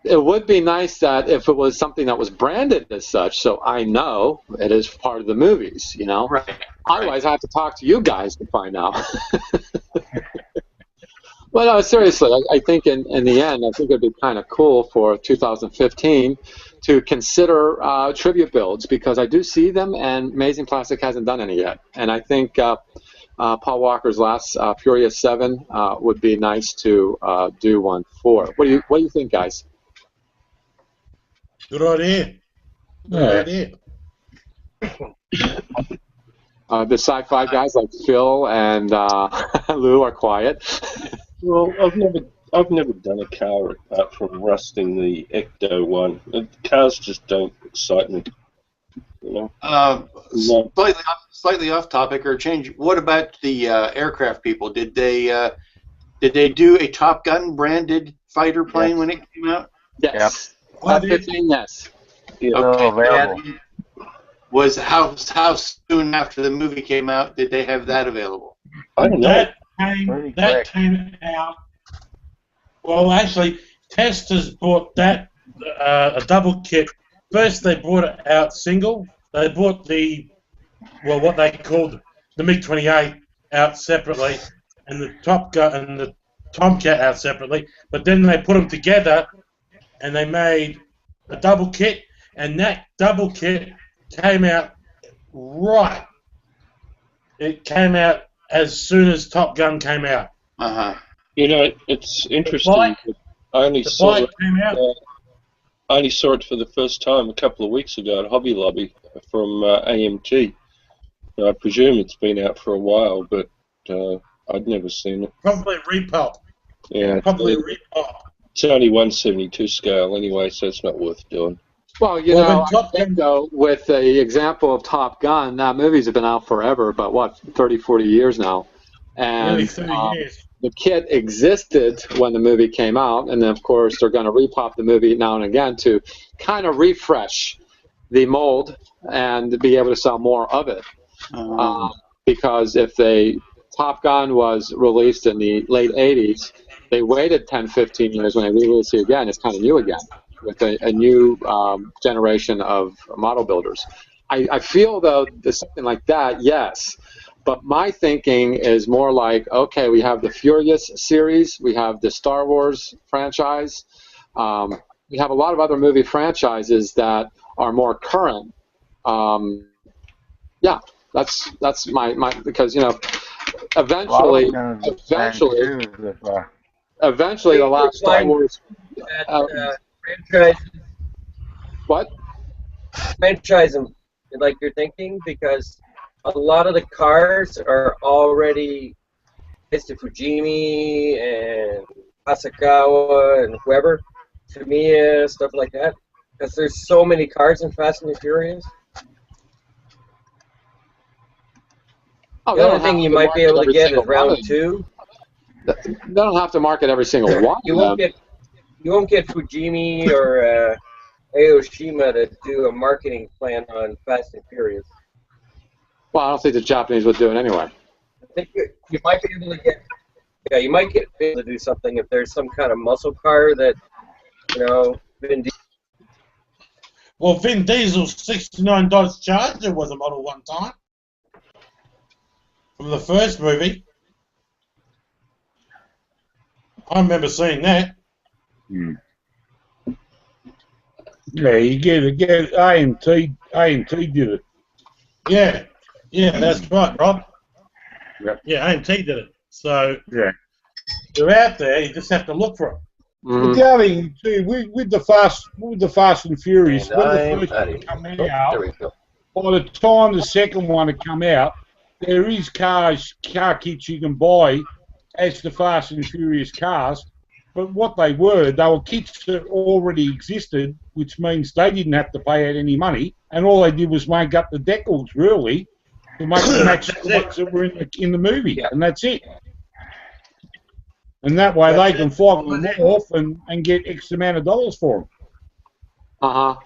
it would be nice that if it was something that was branded as such, so I know it is part of the movies, you know. Right. Otherwise, I have to talk to you guys to find out. Well, no, seriously, I think in the end, I think it'd be kind of cool for 2015 to consider tribute builds, because I do see them, and Amazing Plastic hasn't done any yet. And I think Paul Walker's last Furious 7 would be nice to do one for. What do you think, guys? Good idea. Good idea. The sci-fi guys like Phil and Lou are quiet. Well, I've never done a car apart from rusting the Ecto one. Cars just don't excite me. You know? Slightly off topic or change. What about the aircraft people? Did they do a Top Gun branded fighter plane when it came out? Yes. F-15, yes. Yeah, Okay. available. Was how soon after the movie came out did they have that available? I don't know. That came out. Well, actually, testers bought that a double kit. First, they brought it out single. They bought what they called the MiG-28 out separately, and the Top Gun and the Tomcat out separately. But then they put them together, and they made a double kit. And that double kit came out right. It came out as soon as Top Gun came out. You know, it's interesting. I only saw it for the first time a couple of weeks ago at Hobby Lobby from AMG. I presume it's been out for a while, but I'd never seen it. Probably repop. Yeah, probably repop. It's only 1/72 scale anyway, so it's not worth doing. Well, I think, though, with the example of Top Gun, that movies have been out forever, but what, 30, 40 years now. And nearly 30 years. The kit existed when the movie came out, and then, of course, they're going to repop the movie now and again to kind of refresh the mold and be able to sell more of it. Because if Top Gun was released in the late 80s, they waited 10, 15 years when they re-released it again. It's kind of new again, with a new generation of model builders. I feel, though, there's something like that, yes. But my thinking is more like, okay, we have the Furious series, we have the Star Wars franchise, we have a lot of other movie franchises that are more current. Yeah, that's my because eventually the last Star Wars. What? Franchise them like you're thinking, because a lot of the cars are already Mr. Fujimi and Asakawa and whoever, Tamiya, stuff like that. Because there's so many cars in Fast and the Furious. Oh, the only thing you might be able to get is round 2. They don't have to market every single one. You won't get Fujimi or Aoshima to do a marketing plan on Fast and Furious. Well, I don't think the Japanese would do it anyway. I think you might be able to get. Yeah, you might be able to do something if there's some kind of muscle car that, Vin Diesel. Well, Vin Diesel's '69 Dodge Charger was a model one time from the first movie. I remember seeing that. Yeah, you get AMT did it. Yeah, that's right, Rob. Yep. Yeah, AMT did it. So yeah, they're out there. You just have to look for them. Mm-hmm. The other thing too, with the Fast and Furious, when the first one come out, by the time the second one had come out, there is car kits you can buy as the Fast and Furious cars, But what they were kits that already existed, which means they didn't have to pay out any money, and all they did was make up the decals, really, to make them match the ones that were in the movie, and that's it. And that way they can flog them off and get X amount of dollars for them. Uh-huh.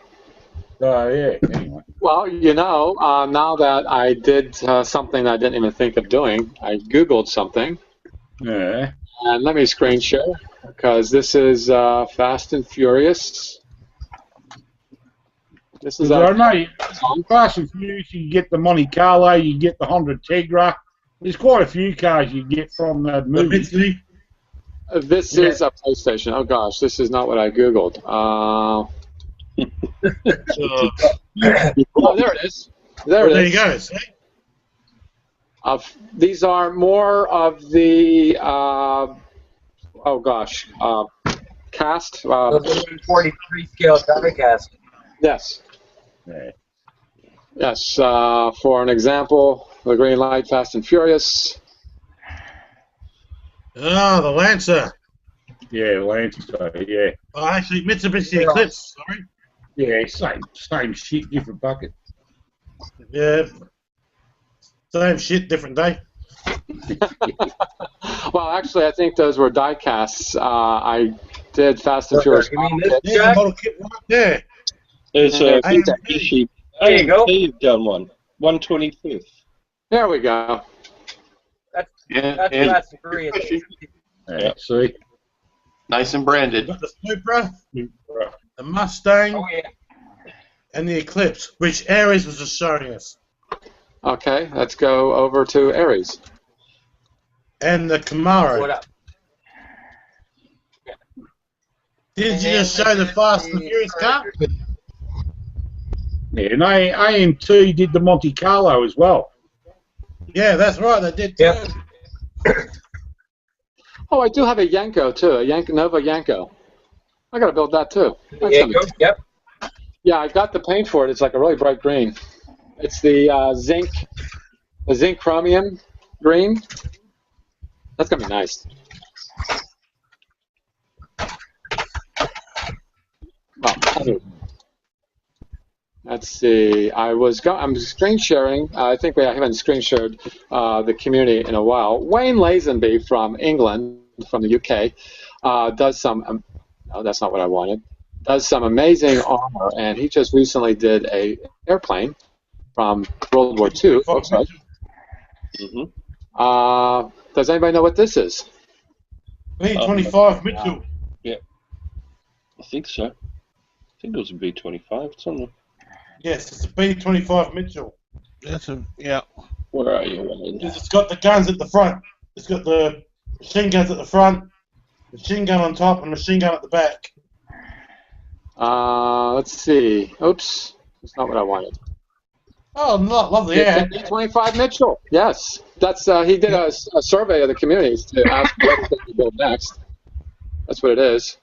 Yeah, anyway. Well, you know, now that I did something I didn't even think of doing, I Googled something. Yeah. And let me screen share, because this is Fast and Furious. This is I know, Fast and Furious, you get the Monte Carlo, you get the Honda Tegra. There's quite a few cars you get from that movie. This is a PlayStation. Oh gosh, this is not what I Googled. Oh, there it is. There it is. There you go. These are more of the oh gosh, cast. Those are 43 scale die cast. Yes. Yeah. Yes. For an example, the green light, Fast and Furious. Oh, the Lancer. Yeah, Lancer, yeah. Oh, actually, Mitsubishi Eclipse, sorry. Yeah, same shit, different bucket. Yeah. Same shit, different day. Well, actually, I think those were die casts. I did Fast and Furious. You mean this, There's a Jack? model kit right there. There's a AMG. There you go. AMG done one. 125th. There we go. That's and Fast and Furious. Yeah, see? nice and branded. Got the Supra, the Mustang, Oh, yeah. and the Eclipse, which Aries was just showing us. Okay, let's go over to Aries. And the Camaro. What up? Did you just show the Fast and Furious car? Yeah, and AMT did the Monte Carlo as well. Yeah, that's right, they did. Yep. Oh, I do have a Yanko too, a Nova Yanko. I gotta build that too. That's Yeah, gonna be- yep. Yeah, I got the paint for it. It's like a really bright green. It's the zinc chromium green. That's gonna be nice. Well, let's see. I'm screen sharing. I think we haven't screen shared the community in a while. Wayne Lazenby from England, from the UK, does some. No, that's not what I wanted. Does some amazing armor, and he just recently did a airplane from World War II. Looks like. Does anybody know what this is? B-25 Mitchell. Yeah. I think so. I think it was a B-25. It's on the... Yes, it's a B-25 Mitchell. That's a, yeah. Where are you, Wayne? It's got the guns at the front. It's got the machine guns at the front, machine gun on top, and machine gun at the back. Let's see. Oops, that's not what I wanted. Oh, lovely, yeah. B-25 Mitchell. Yes, that's he did a survey of the communities to ask what they could build next. That's what it is.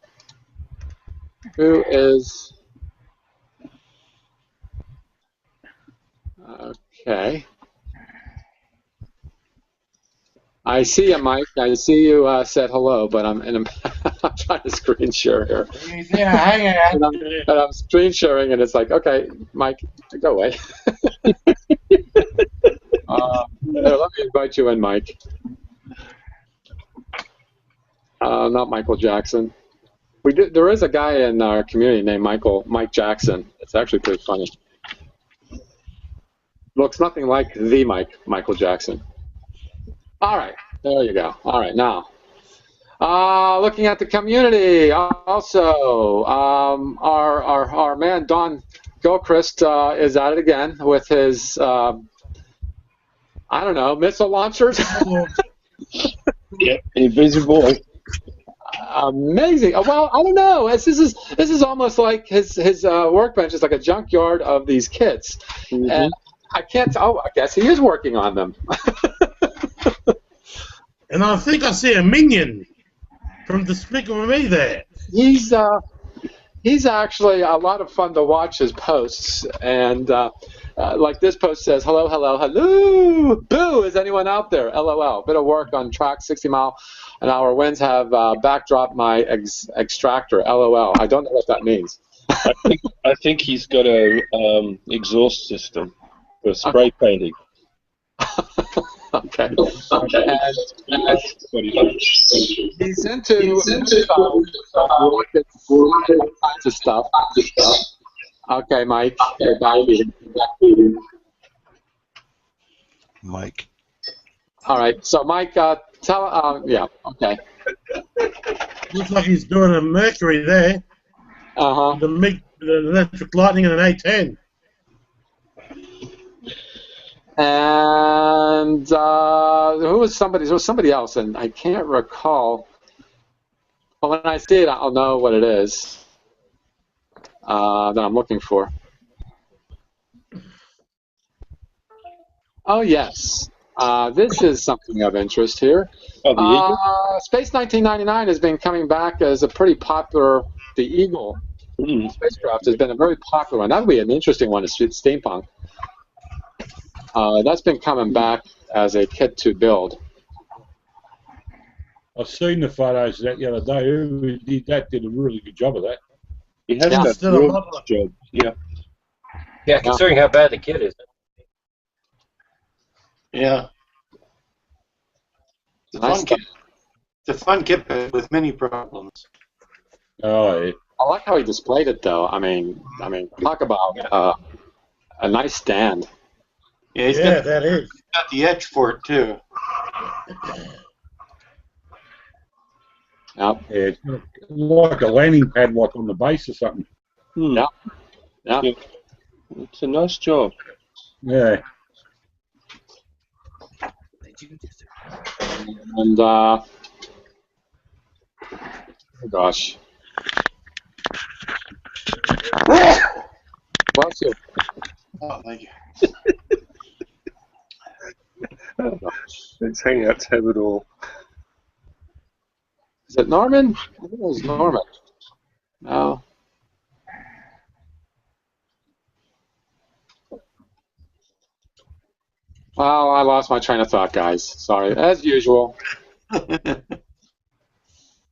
Who is? Okay. I see you, Mike. I see you said hello, but I'm trying to screen share here. Yeah, hang on. And I'm screen sharing, and it's like, okay, Mike, go away. Here, let me invite you in, Mike. Not Michael Jackson. There is a guy in our community named Mike Jackson. It's actually pretty funny. Looks nothing like the Michael Jackson. All right, there you go. All right, now, looking at the community, also, our man Don Gilchrist is at it again with his, I don't know, missile launchers. Yeah, invisible. Amazing. Well, I don't know. This is almost like his workbench is like a junkyard of these kits, and I can't. Oh, I guess he is working on them. And I think I see a minion from Despicable Me there. He's He's actually a lot of fun to watch his posts, and like this post says, hello, hello, hello, boo, is anyone out there? LOL. Bit of work on track, 60-mile-an-hour winds have backdropped my extractor. LOL. I don't know what that means. I think he's got a exhaust system for spray painting. Okay. And he's into kinds of stuff. Okay, Mike. You're back here. Mike. All right. So, Mike, tell. Yeah. Okay. Looks like he's doing a Mercury there. The electric lightning and an A10. And who was somebody? There was somebody else, and I can't recall. But when I see it, I'll know what it is that I'm looking for. Oh yes, this is something of interest here. Oh, the Eagle? Space 1999 has been coming back as a pretty popular. The Eagle spacecraft has been a very popular one. That would be an interesting one. It's steampunk. That's been coming back as a kit to build. I've seen the photos of that the other day. Who did that did a really good job of that. He has Yeah. done Still a a real lot nice job. Yeah. Yeah, considering how bad the kid is. Yeah. It's a Nice fun kit. It's a fun kit, but with many problems. Oh, yeah. I like how he displayed it, though. I mean, talk about a nice stand. Yeah, he's Yeah, that is. got the edge for it too. Yep. Yeah, it's like a landing pad like on the base or something. Yeah. Yeah. It's a nice job. Yeah. And oh gosh. Bless you. Oh, thank you. It's Hangouts have it all. Is it Norman? I think it was Norman. No. Well, I lost my train of thought, guys. Sorry. As usual.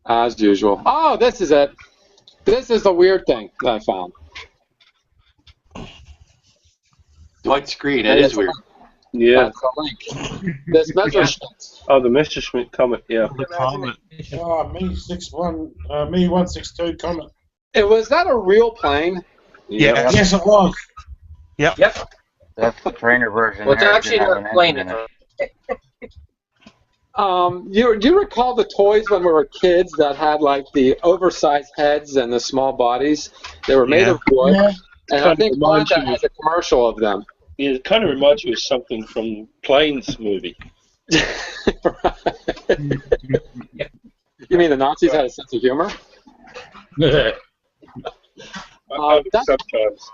As usual. Oh, this is it. This is the weird thing that I found. White screen. That is weird. Yeah. That's the link. This Messerschmitt. Oh, the Messerschmitt Comet, yeah. The comet. Oh, me 162 Comet. Was that a real plane? Yeah. Yes, it was. Yep. That's the trainer version. Well, it's there. It actually didn't have not an plain. engine in it. Do you recall the toys when we were kids that had like the oversized heads and the small bodies? They were made Yeah. of wood, Yeah. and I think Honda has a commercial of them. Yeah, it kind of reminds you of something from Planes movie. You mean the Nazis had a sense of humor? Sometimes.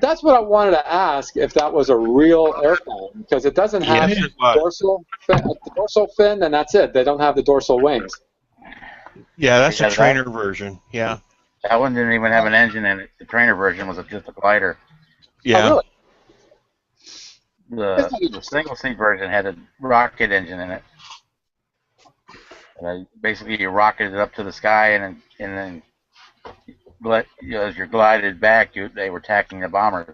That's what I wanted to ask, if that was a real airplane, because it doesn't have Yes, the it was. dorsal fin, and that's it. They don't have the dorsal wings. Yeah, that's Yeah, a that- trainer version. Yeah. That one didn't even have an engine in it. The trainer version was just a glider. Yeah. Oh, really? The single seat version had a rocket engine in it. Basically, you rocketed it up to the sky, and then as you glided back, they were tacking the bombers.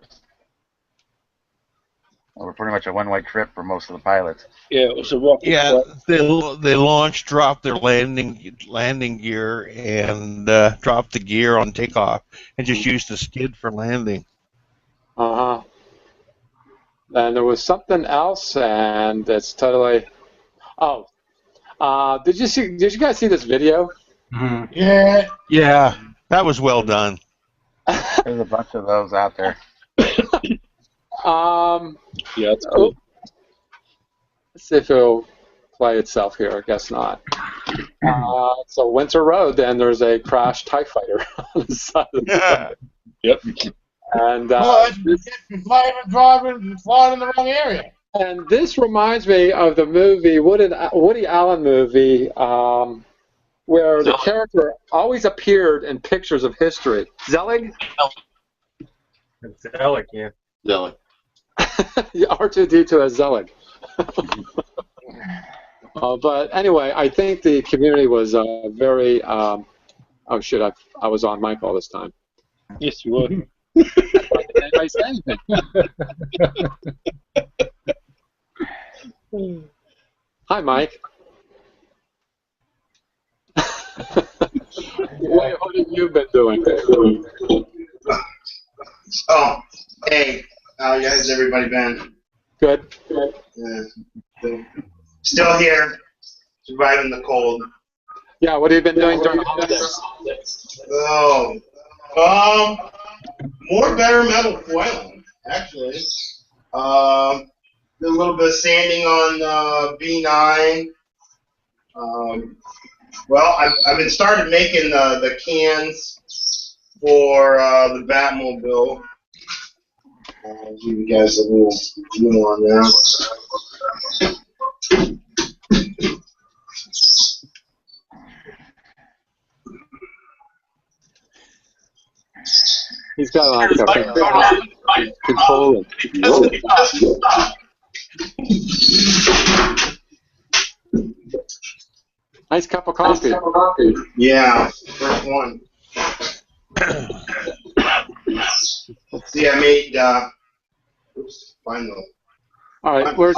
It was pretty much a one-way trip for most of the pilots. Yeah, it was a rocket. Yeah, they launched, dropped their landing gear, and dropped the gear on takeoff, and just used the skid for landing. Uh-huh. And there was something else, and it's totally... Oh. Did you guys see this video? Mm-hmm. Yeah. Yeah, that was well done. There's a bunch of those out there. Yeah, it's cool. Let's see if it'll play itself here. I guess not. It's a winter road, and there's a crashed TIE fighter on the side of the road. Yep. And flying in the wrong area. And this reminds me of the movie, Woody Allen movie, where the character always appeared in pictures of history? Zelig? Zelig, yeah. Zelig. R2-D2 as Zelig. But anyway, I think the community was very. Oh shit! I was on mic all this time. Yes, you were. Did anybody say anything? Hi, Mike. What have you been doing? Oh, hey, how has everybody been? Good. Still here, surviving the cold. Yeah, what have you been doing during the holidays? Oh, more bare metal foiling, actually. Did a little bit of sanding on B9. Well, I've been started making the cans for the Batmobile. I'll give you guys a little view on that. He's got like a control. Nice cup of coffee. Yeah, first one. See, I made. Oops, find the. All right, where's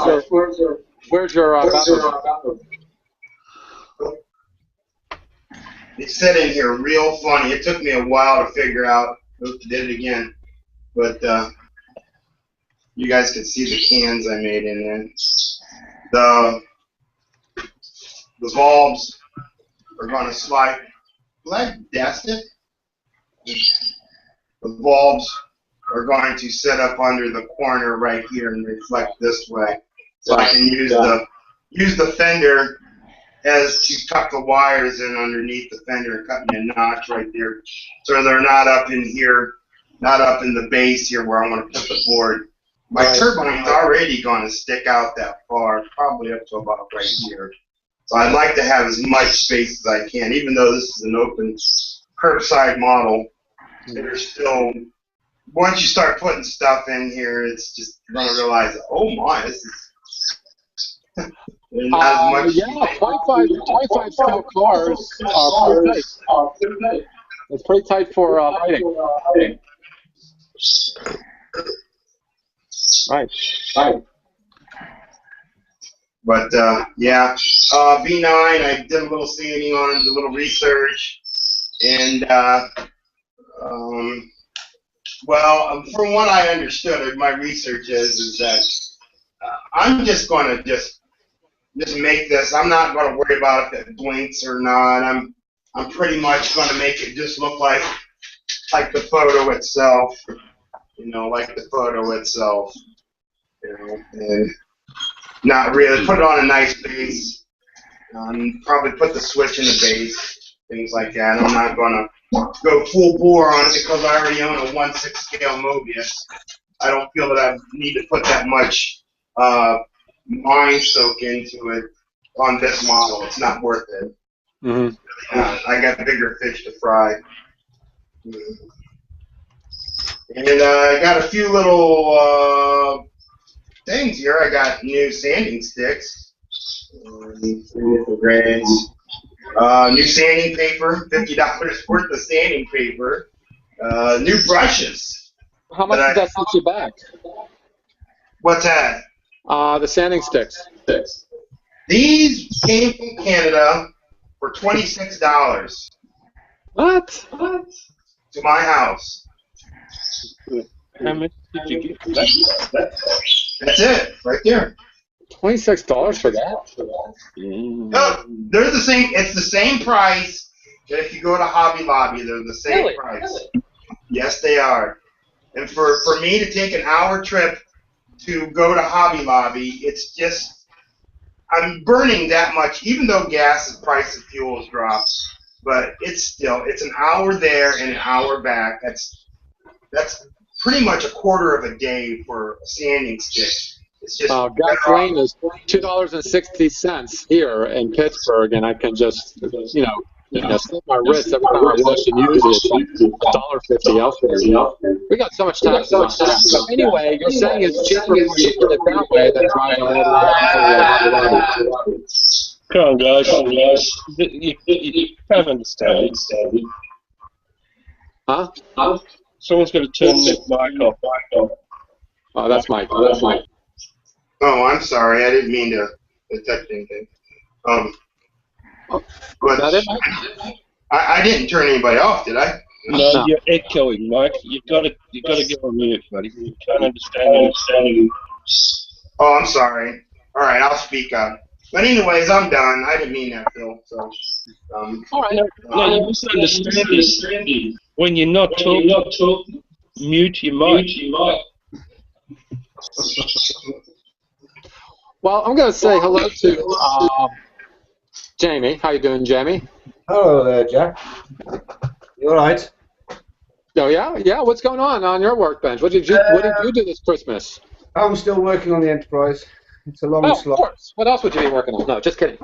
your bathroom? It said in here, real funny. It took me a while to figure out. Oops, did it again. But you guys can see the cans I made in there. The bulbs are going to slide. Will I dust it? The bulbs are going to set up under the corner right here and reflect this way. So I can use the fender as to tuck the wires in underneath the fender and cut me a notch right there. So they're not up in here, not up in the base here where I'm going to put the board. My turbine's already going to stick out that far, probably up to about right here. So I'd like to have as much space as I can, even though this is an open curbside model. There's still, once you start putting stuff in here, it's just going to realize, oh my, this is not as much. Yeah, 25 scale cars are pretty tight. It's pretty tight for lighting. Right. But yeah, B9, I did a little sanding on it, did a little research, and well, from what I understood, my research is that I'm just going to just make this. I'm not going to worry about if it blinks or not. I'm pretty much going to make it just look like the photo itself, like the photo itself, and not really put it on a nice base. Probably put the switch in the base, things like that. I'm not going to go full bore on it because I already own a 1/6 scale Mobius. I don't feel that I need to put that much mind soak into it on this model. It's not worth it. Mm-hmm. I got bigger fish to fry. And I got a few little things here. I got new sanding sticks, 3 different grades. New sanding paper, $50 worth of sanding paper. New brushes. How much did that set you back? What's that? The sanding sticks. These came from Canada for $26. What? To my house. How much did you get for that? That's it, right there. $26 for that? No, they're the same. It's the same price that if you go to Hobby Lobby. They're the same price. Yes, they are. And for me to take an hour trip to go to Hobby Lobby, it's just, I'm burning that much, even though gas, the price of fuel has dropped, but it's an hour there and an hour back. That's pretty much a quarter of a day for a sanding stick. It's just gasoline is $2.60 here in Pittsburgh, and I can just, slip my wrist every time I wash and use it. It's $1.50 elsewhere. We got so much taxes on that. So anyway, you're saying it's cheaper for you to put it that way than driving all the way to Come on, guys. You can't understand it. Huh? Someone's got to turn this mic off. Oh, that's Mike. Oh, I'm sorry. I didn't mean to detect anything. But Is that it, Mike? I didn't turn anybody off, did I? No, you're echoing, Mike. You've got to go on mute, buddy. You can't understand it. Oh, I'm sorry. All right, I'll speak up. But anyways, I'm done. I didn't mean that, Phil. So, all right. No, you misunderstand. When you're not talking, mute your mic. Well, I'm going to say hello to Jamie. How you doing, Jamie? Hello there, Jack. You all right? Oh yeah. What's going on your workbench? What did you do this Christmas? I'm still working on the Enterprise. It's a long Of slog. course. What else would you be working on? No, just kidding.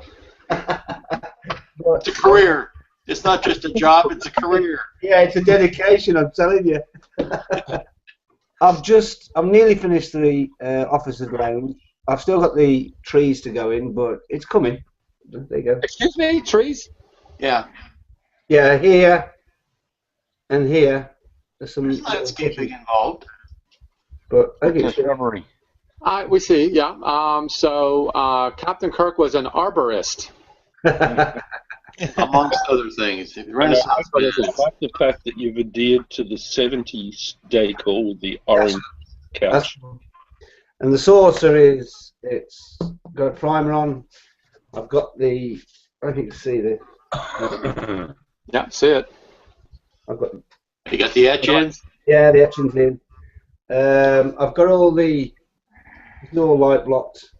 It's a career. It's not just a job, it's a career. Yeah, it's a dedication, I'm telling you. I'm nearly finished the officer's lounge. I've still got the trees to go in, but it's coming. There you go. Excuse me, trees? Yeah. Yeah, here and here. There's some landscaping involved. But I think Discovery. We see, yeah. So Captain Kirk was an arborist. Amongst other things. Renaissance. I like the fact that you've adhered to the 70s decor with the orange couch. And the saucer it's got a primer on. I've got the, I don't think you can see this. Yeah, see it. I've got. You got the etchings? Yeah, the etchings in. I've got all the, it's all light blocked.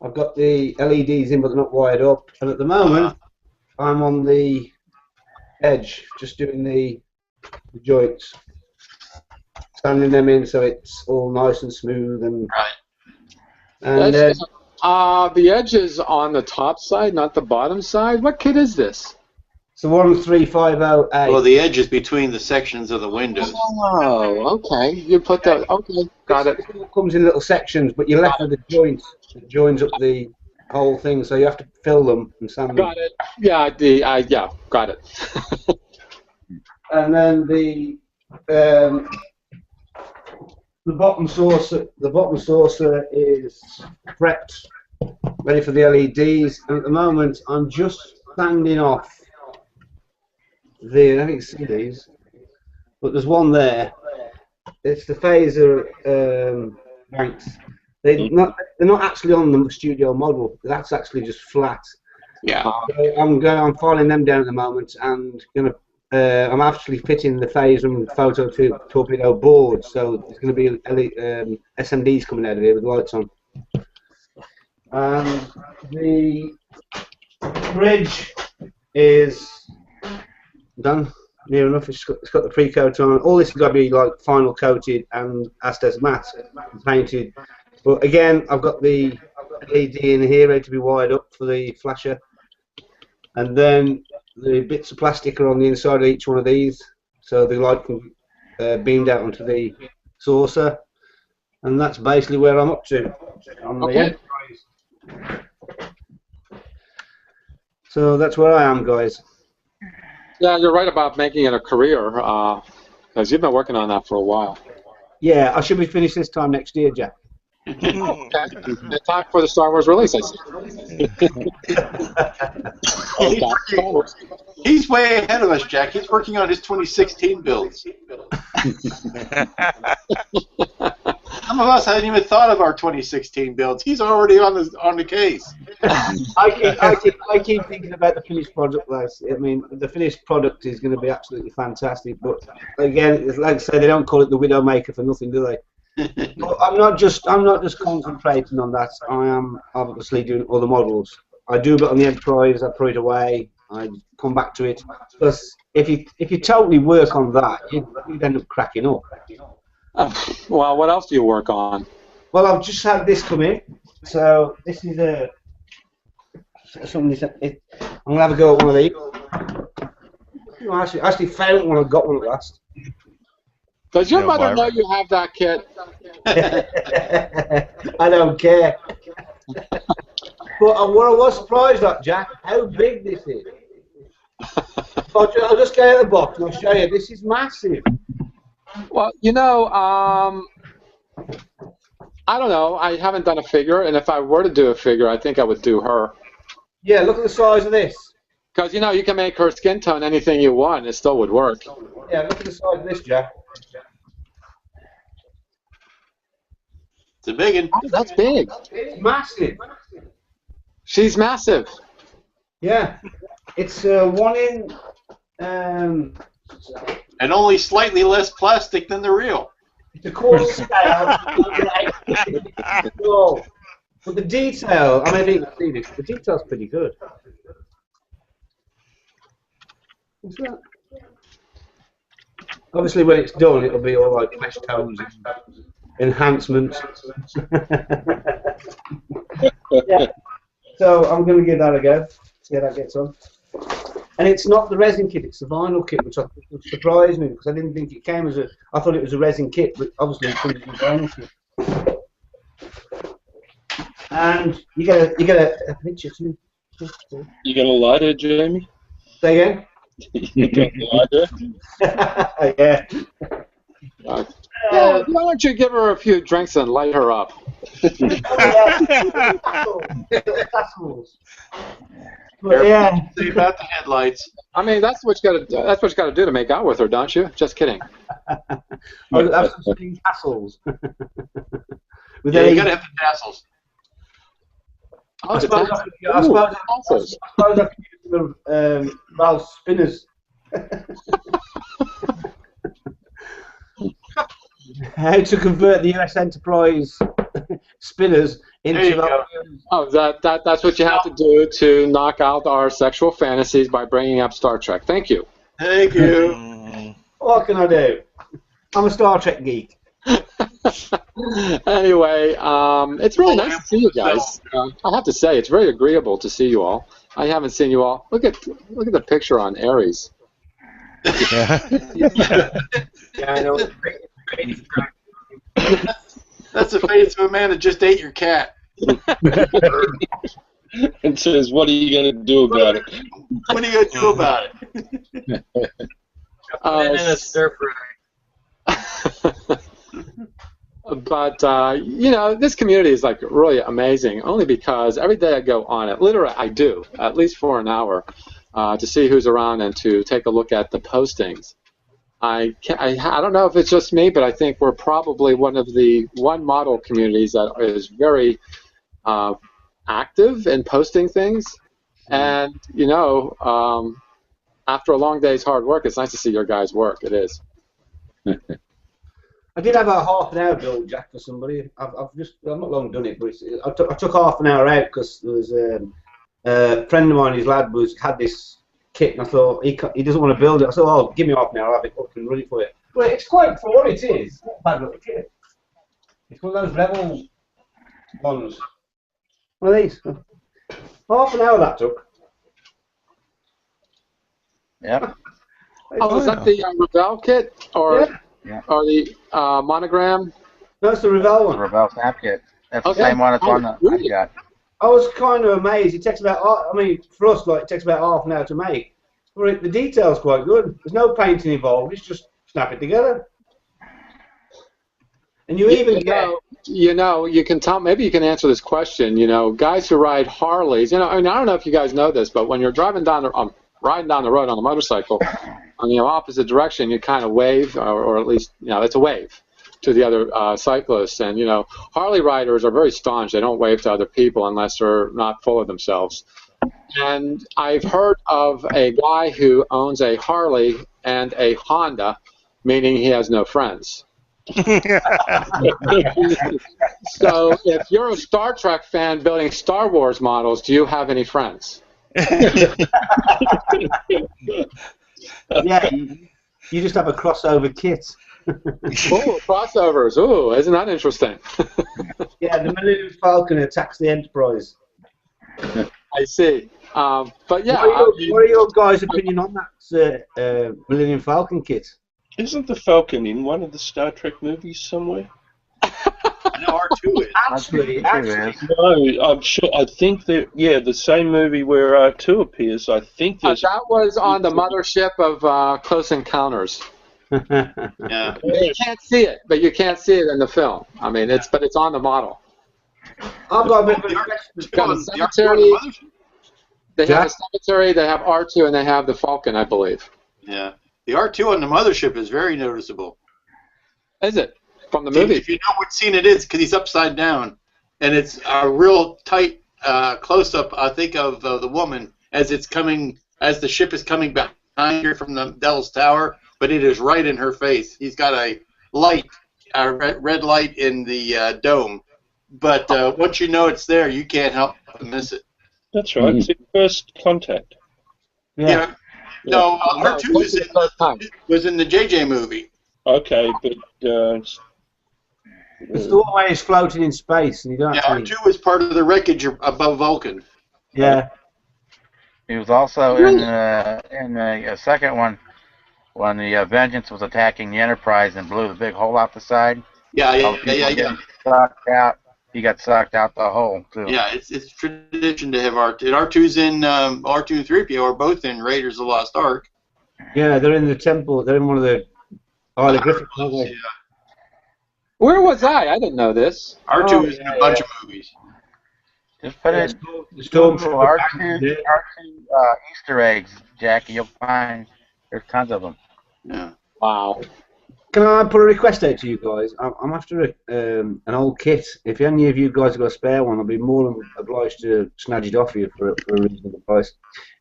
I've got the LEDs in, but they're not wired up. And at the moment, I'm on the edge, just doing the joints, sanding them in so it's all nice and smooth and. Right. And the edge is on the top side, not the bottom side. What kit is this? It's the 1350A. Well, the edge is between the sections of the windows. Oh, okay. You put that. Okay, got it. It comes in little sections, but you're left with the joints. It joins up the whole thing, so you have to fill them and sand them. Got it. Yeah, yeah, got it. And then the bottom saucer. The bottom saucer is prepped, ready for the LEDs. And at the moment, I'm just sanding off the. I don't think you see these, but there's one there. It's the phaser banks. They're not actually on the studio model. That's actually just flat. Yeah. So I'm filing them down at the moment and gonna. I'm actually fitting the phaser and photo torpedo board, so there's going to be SMDs coming out of here with lights on. And the bridge is done, near enough. It's got the pre-coat on. All this has got to be like final coated and Aztec matte painted. But again, I've got the LED in here ready to be wired up for the flasher, and then the bits of plastic are on the inside of each one of these, so the light can beamed out onto the saucer, and that's basically where I'm up to on the Enterprise. So that's where I am, guys. Yeah, you're right about making it a career, because you've been working on that for a while. Yeah, I should be finished this time next year, Jack. Okay. In time for the Star Wars release, I see. He's way ahead of us, Jack. He's working on his 2016 builds. Some of us hadn't even thought of our 2016 builds. He's already on the case. I keep thinking about the finished product, guys. I mean, the finished product is going to be absolutely fantastic. But again, like I say, they don't call it the Widowmaker for nothing, do they? But I'm not just concentrating on that. I am obviously doing other models. I do a bit on the Enterprise. I put it away. I come back to it. Plus, if you totally work on that, you'd end up cracking up. Well, what else do you work on? Well, I've just had this come in. So this is somebody said I'm gonna have a go at one of these. I actually found one and got one at last. Does your mother know you have that kit? I don't care. But what I was surprised at, Jack, how big this is. I'll just get out of the box and I'll show you. This is massive. Well, I don't know. I haven't done a figure, and if I were to do a figure, I think I would do her. Yeah, look at the size of this. Because, you can make her skin tone anything you want. It still would work. Yeah, look at the size of this, Jack. It's a big one. Oh, that's big. It's massive. She's massive. Yeah. It's 1 in... And only slightly less plastic than the real. It's a quarter scale. Whoa. But the detail, I mean, see this. The detail's pretty good. What's that? Obviously, when it's done, it'll be all like flesh tones and enhancements. Yeah. So I'm going to give that a go. See how that gets on. And it's not the resin kit; it's the vinyl kit, which surprised me because I didn't think it came as a. I thought it was a resin kit, but obviously it comes in a vinyl kit. And you get a picture too. You got a lighter, Jamie? Say again. You got a lighter? Yeah. Why don't you give her a few drinks and light her up? But, yeah. See about the headlights. I mean, that's what you got to. That's what you got to do to make out with her, don't you? Just kidding. Oh, that's some string tassels. With Yeah, you got to have the tassels. Oh, I suppose I could use the valve spinners. How to convert the US Enterprise spinners into valve. Oh, that's what you have to do to knock out our sexual fantasies by bringing up Star Trek. Thank you. Thank you. What can I do? I'm a Star Trek geek. Anyway, it's really nice to see you guys. I have to say, it's very agreeable to see you all. I haven't seen you all. Look at the picture on Aries. Yeah, I know. That's the face of a man that just ate your cat. And says, "What are you going to do about it?" What are you going to do about it? Put it in a stir fry. But this community is like really amazing. Only because every day I go on it. Literally, I do at least for an hour to see who's around and to take a look at the postings. I don't know if it's just me, but I think we're probably one of the model communities that is very active in posting things. And after a long day's hard work, it's nice to see your guys' work. It is. I did have a half an hour build, Jack, for somebody. I've not long done it, but I took half an hour out because there was a friend of mine, his lad, had this kit, and I thought he doesn't want to build it. I thought, oh, give me half an hour, I'll have it up and run it for you. But it's quite, for what it is, it's not a bad little kit. It's one of those Rebel ones. One of these. Half an hour that took. Yep. Oh, is that the Rebel kit? Or the monogram? No, it's the Revell one. The Revell snap kit. That's Okay. the same one that's on the I got. I was kind of amazed. It takes about, for us, it takes about half an hour to make. But the detail's quite good. There's no painting involved. It's just snap it together. And you can tell. Maybe you can answer this question. Guys who ride Harleys. I don't know if you guys know this, but when you're driving down riding down the road on a motorcycle, on the opposite direction, you kind of wave, or at least it's a wave to the other cyclists. And Harley riders are very staunch. They don't wave to other people unless they're not full of themselves. And I've heard of a guy who owns a Harley and a Honda, meaning he has no friends. So if you're a Star Trek fan building Star Wars models, do you have any friends? Yeah, you just have a crossover kit. Oh, crossovers. Ooh, isn't that interesting? Yeah, the Millennium Falcon attacks the Enterprise. I see. But yeah. What are your guys' opinion on that Millennium Falcon kit? Isn't the Falcon in one of the Star Trek movies somewhere? I know R2 is. Actually, No, I'm sure. I think that the same movie where R2 appears. I think there's. That was on the mothership of Close Encounters. Yeah. You can't see it, but you can't see it in the film. I mean, it's on the model. I've got a bit of Got a cemetery. They have a cemetery. They have R2, and they have the Falcon, I believe. Yeah. The R2 on the mothership is very noticeable. Is it? From the movie? If you know what scene it is, because he's upside down. And it's a real tight close-up, I think, of the woman as the ship is coming behind her from the Dell's tower, but it is right in her face. He's got a light, a red light in the dome. But once you know it's there, you can't help but miss it. That's right. It's in First Contact. Yeah. No, R2 was in the JJ movie. Okay, but it's always floating in space, and you don't. R2 was part of the wreckage above Vulcan. Yeah. He was also in the second one when the Vengeance was attacking the Enterprise and blew the big hole out the side. Yeah. Sucked out. He got sucked out the hole too. Yeah, it's tradition to have R2. And R2's in R2 and 3PO are both in Raiders of the Lost Ark. Yeah, they're in the temple. They're in one of the the Griffin. Yeah. Where was I? I didn't know this. R2 is in a bunch of movies. Just put in R2 Easter eggs, Jackie. You'll find there's tons of them. Yeah. Wow. Can I put a request out to you guys? I'm after an old kit. If any of you guys have got a spare one, I'll be more than obliged to snatch it off you for a reasonable price.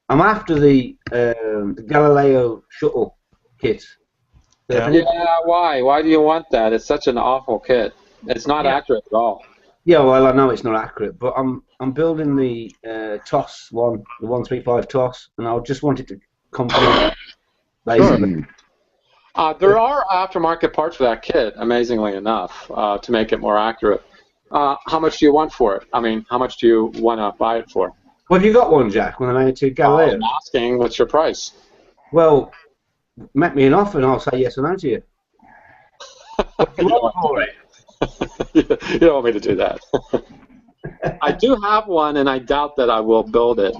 I'm after the Galileo shuttle kit. Yeah, why? Why do you want that? It's such an awful kit. It's not accurate at all. Yeah, well, I know it's not accurate, but I'm building the TOS one, the 135 TOS, and I just want it to complete. Basically. There are aftermarket parts for that kit, amazingly enough, to make it more accurate. How much do you want for it? I mean, how much do you want to buy it for? Well, have you got one, Jack, when I made it to Galileo? I'm asking, what's your price? Well, make me an offer and I'll say yes or no to you. What do you want for it? You don't want me to do that. I do have one, and I doubt that I will build it.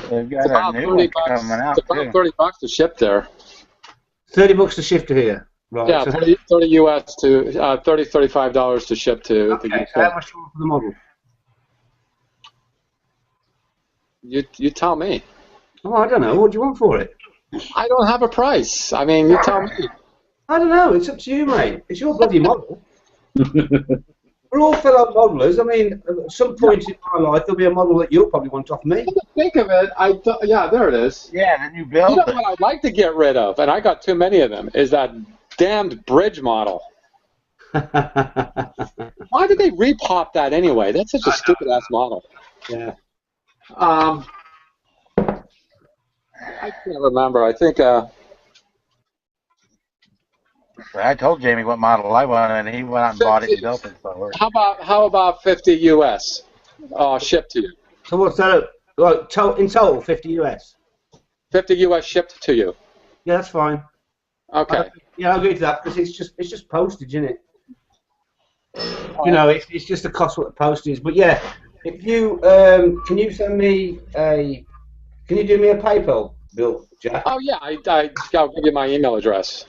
They've got a new one coming out, it's about $30 to ship there. $30 to ship to here. Right. Yeah, so 30 US to $35 to ship to the UK. How much for the model? You tell me. Oh, I don't know. What do you want for it? I don't have a price. I mean, you tell me. I don't know. It's up to you, mate. It's your bloody model. We're all fellow modelers. I mean, at some point in my life, there'll be a model that you'll probably want off me. Think of it. Yeah, there it is. Yeah, then you build it. You know what I'd like to get rid of, and I got too many of them, is that damned bridge model. Why did they repop that anyway? That's such a stupid-ass model. Yeah. I can't remember. I think... I told Jamie what model I wanted, and he went out and bought it and built it for her. How about 50 US shipped to you? So what's that? Like, in total, 50 US? 50 US shipped to you. Yeah, that's fine. Okay. Yeah, I'll agree to that, because it's just postage, isn't it? You know, it's just the cost what the postage is. But yeah, if you can you send me can you do me a PayPal bill, Jack? Oh yeah, I'll give you my email address.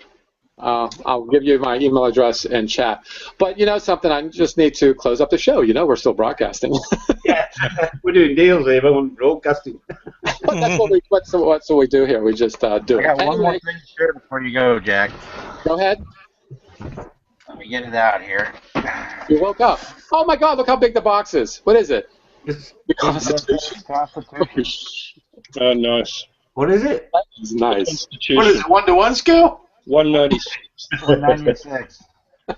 I'll give you my email address in chat. But you know something, I just need to close up the show. You know, we're still broadcasting. Yeah, we're doing deals here, but we're broadcasting. But that's what we do here. We just do it. I got one more thing to share before you go, Jack. Go ahead. Let me get it out here. You woke up. Oh my God! Look how big the box is. What is it? The Constitution. Oh, nice. What is it? That is nice. What is it? 1-to-1 scale? 196. 196.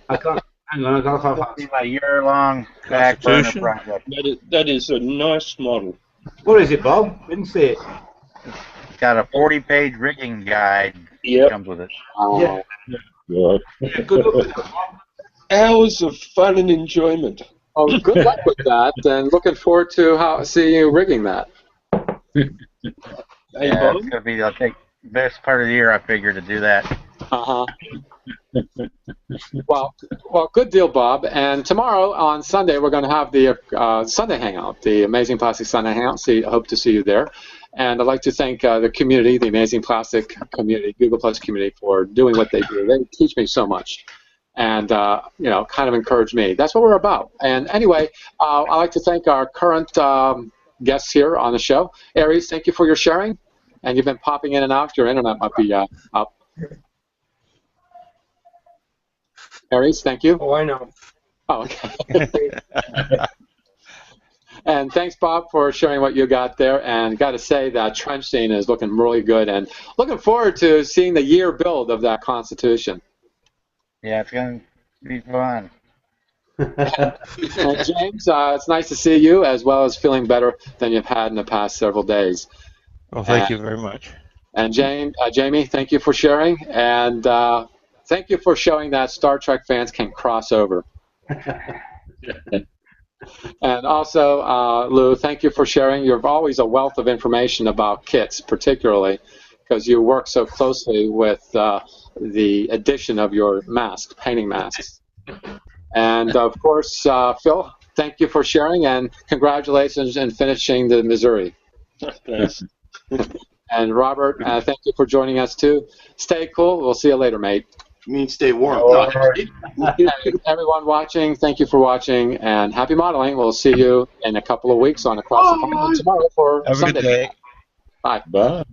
I can't. Hang on, I can't. It's my year-long back burner project. That is a nice model. What is it, Bob? Didn't see it. It's got a 40-page rigging guide. Yep. Comes with it. Yeah. Yeah. Yeah, good luck with that, Bob. Hours of fun and enjoyment. Oh, good luck with that, and looking forward to seeing you rigging that. Hey, Yeah, Bob. it's gonna be, I think, best part of the year. I figure to do that. Uh-huh. Well, good deal, Bob. And tomorrow on Sunday, we're going to have the Sunday Hangout, the Amazing Plastic Sunday Hangout. Hope to see you there. And I'd like to thank the community, the Amazing Plastic community, Google Plus community, for doing what they do. They teach me so much, and kind of encourage me. That's what we're about. And anyway, I'd like to thank our current guests here on the show. Aries, thank you for your sharing. And you've been popping in and out. Your internet might be up. Aries, thank you. Oh, I know. Oh, okay. And thanks, Bob, for sharing what you got there. And got to say that trench scene is looking really good. And looking forward to seeing the year build of that Constitution. Yeah, it's gonna be fun. And James, it's nice to see you, as well as feeling better than you've had in the past several days. Well, thank you very much. And Jamie, thank you for sharing. And thank you for showing that Star Trek fans can cross over. And also, Lou, thank you for sharing. You're always a wealth of information about kits, particularly because you work so closely with the addition of your mask, painting masks. And, of course, Phil, thank you for sharing, and congratulations in finishing the Missouri. Thanks. And Robert, thank you for joining us, too. Stay cool. We'll see you later, mate. You mean stay warm. And everyone watching, thank you for watching, and happy modeling. We'll see you in a couple of weeks on Across the Pond tomorrow for Have a Sunday. good day. Bye. Bye.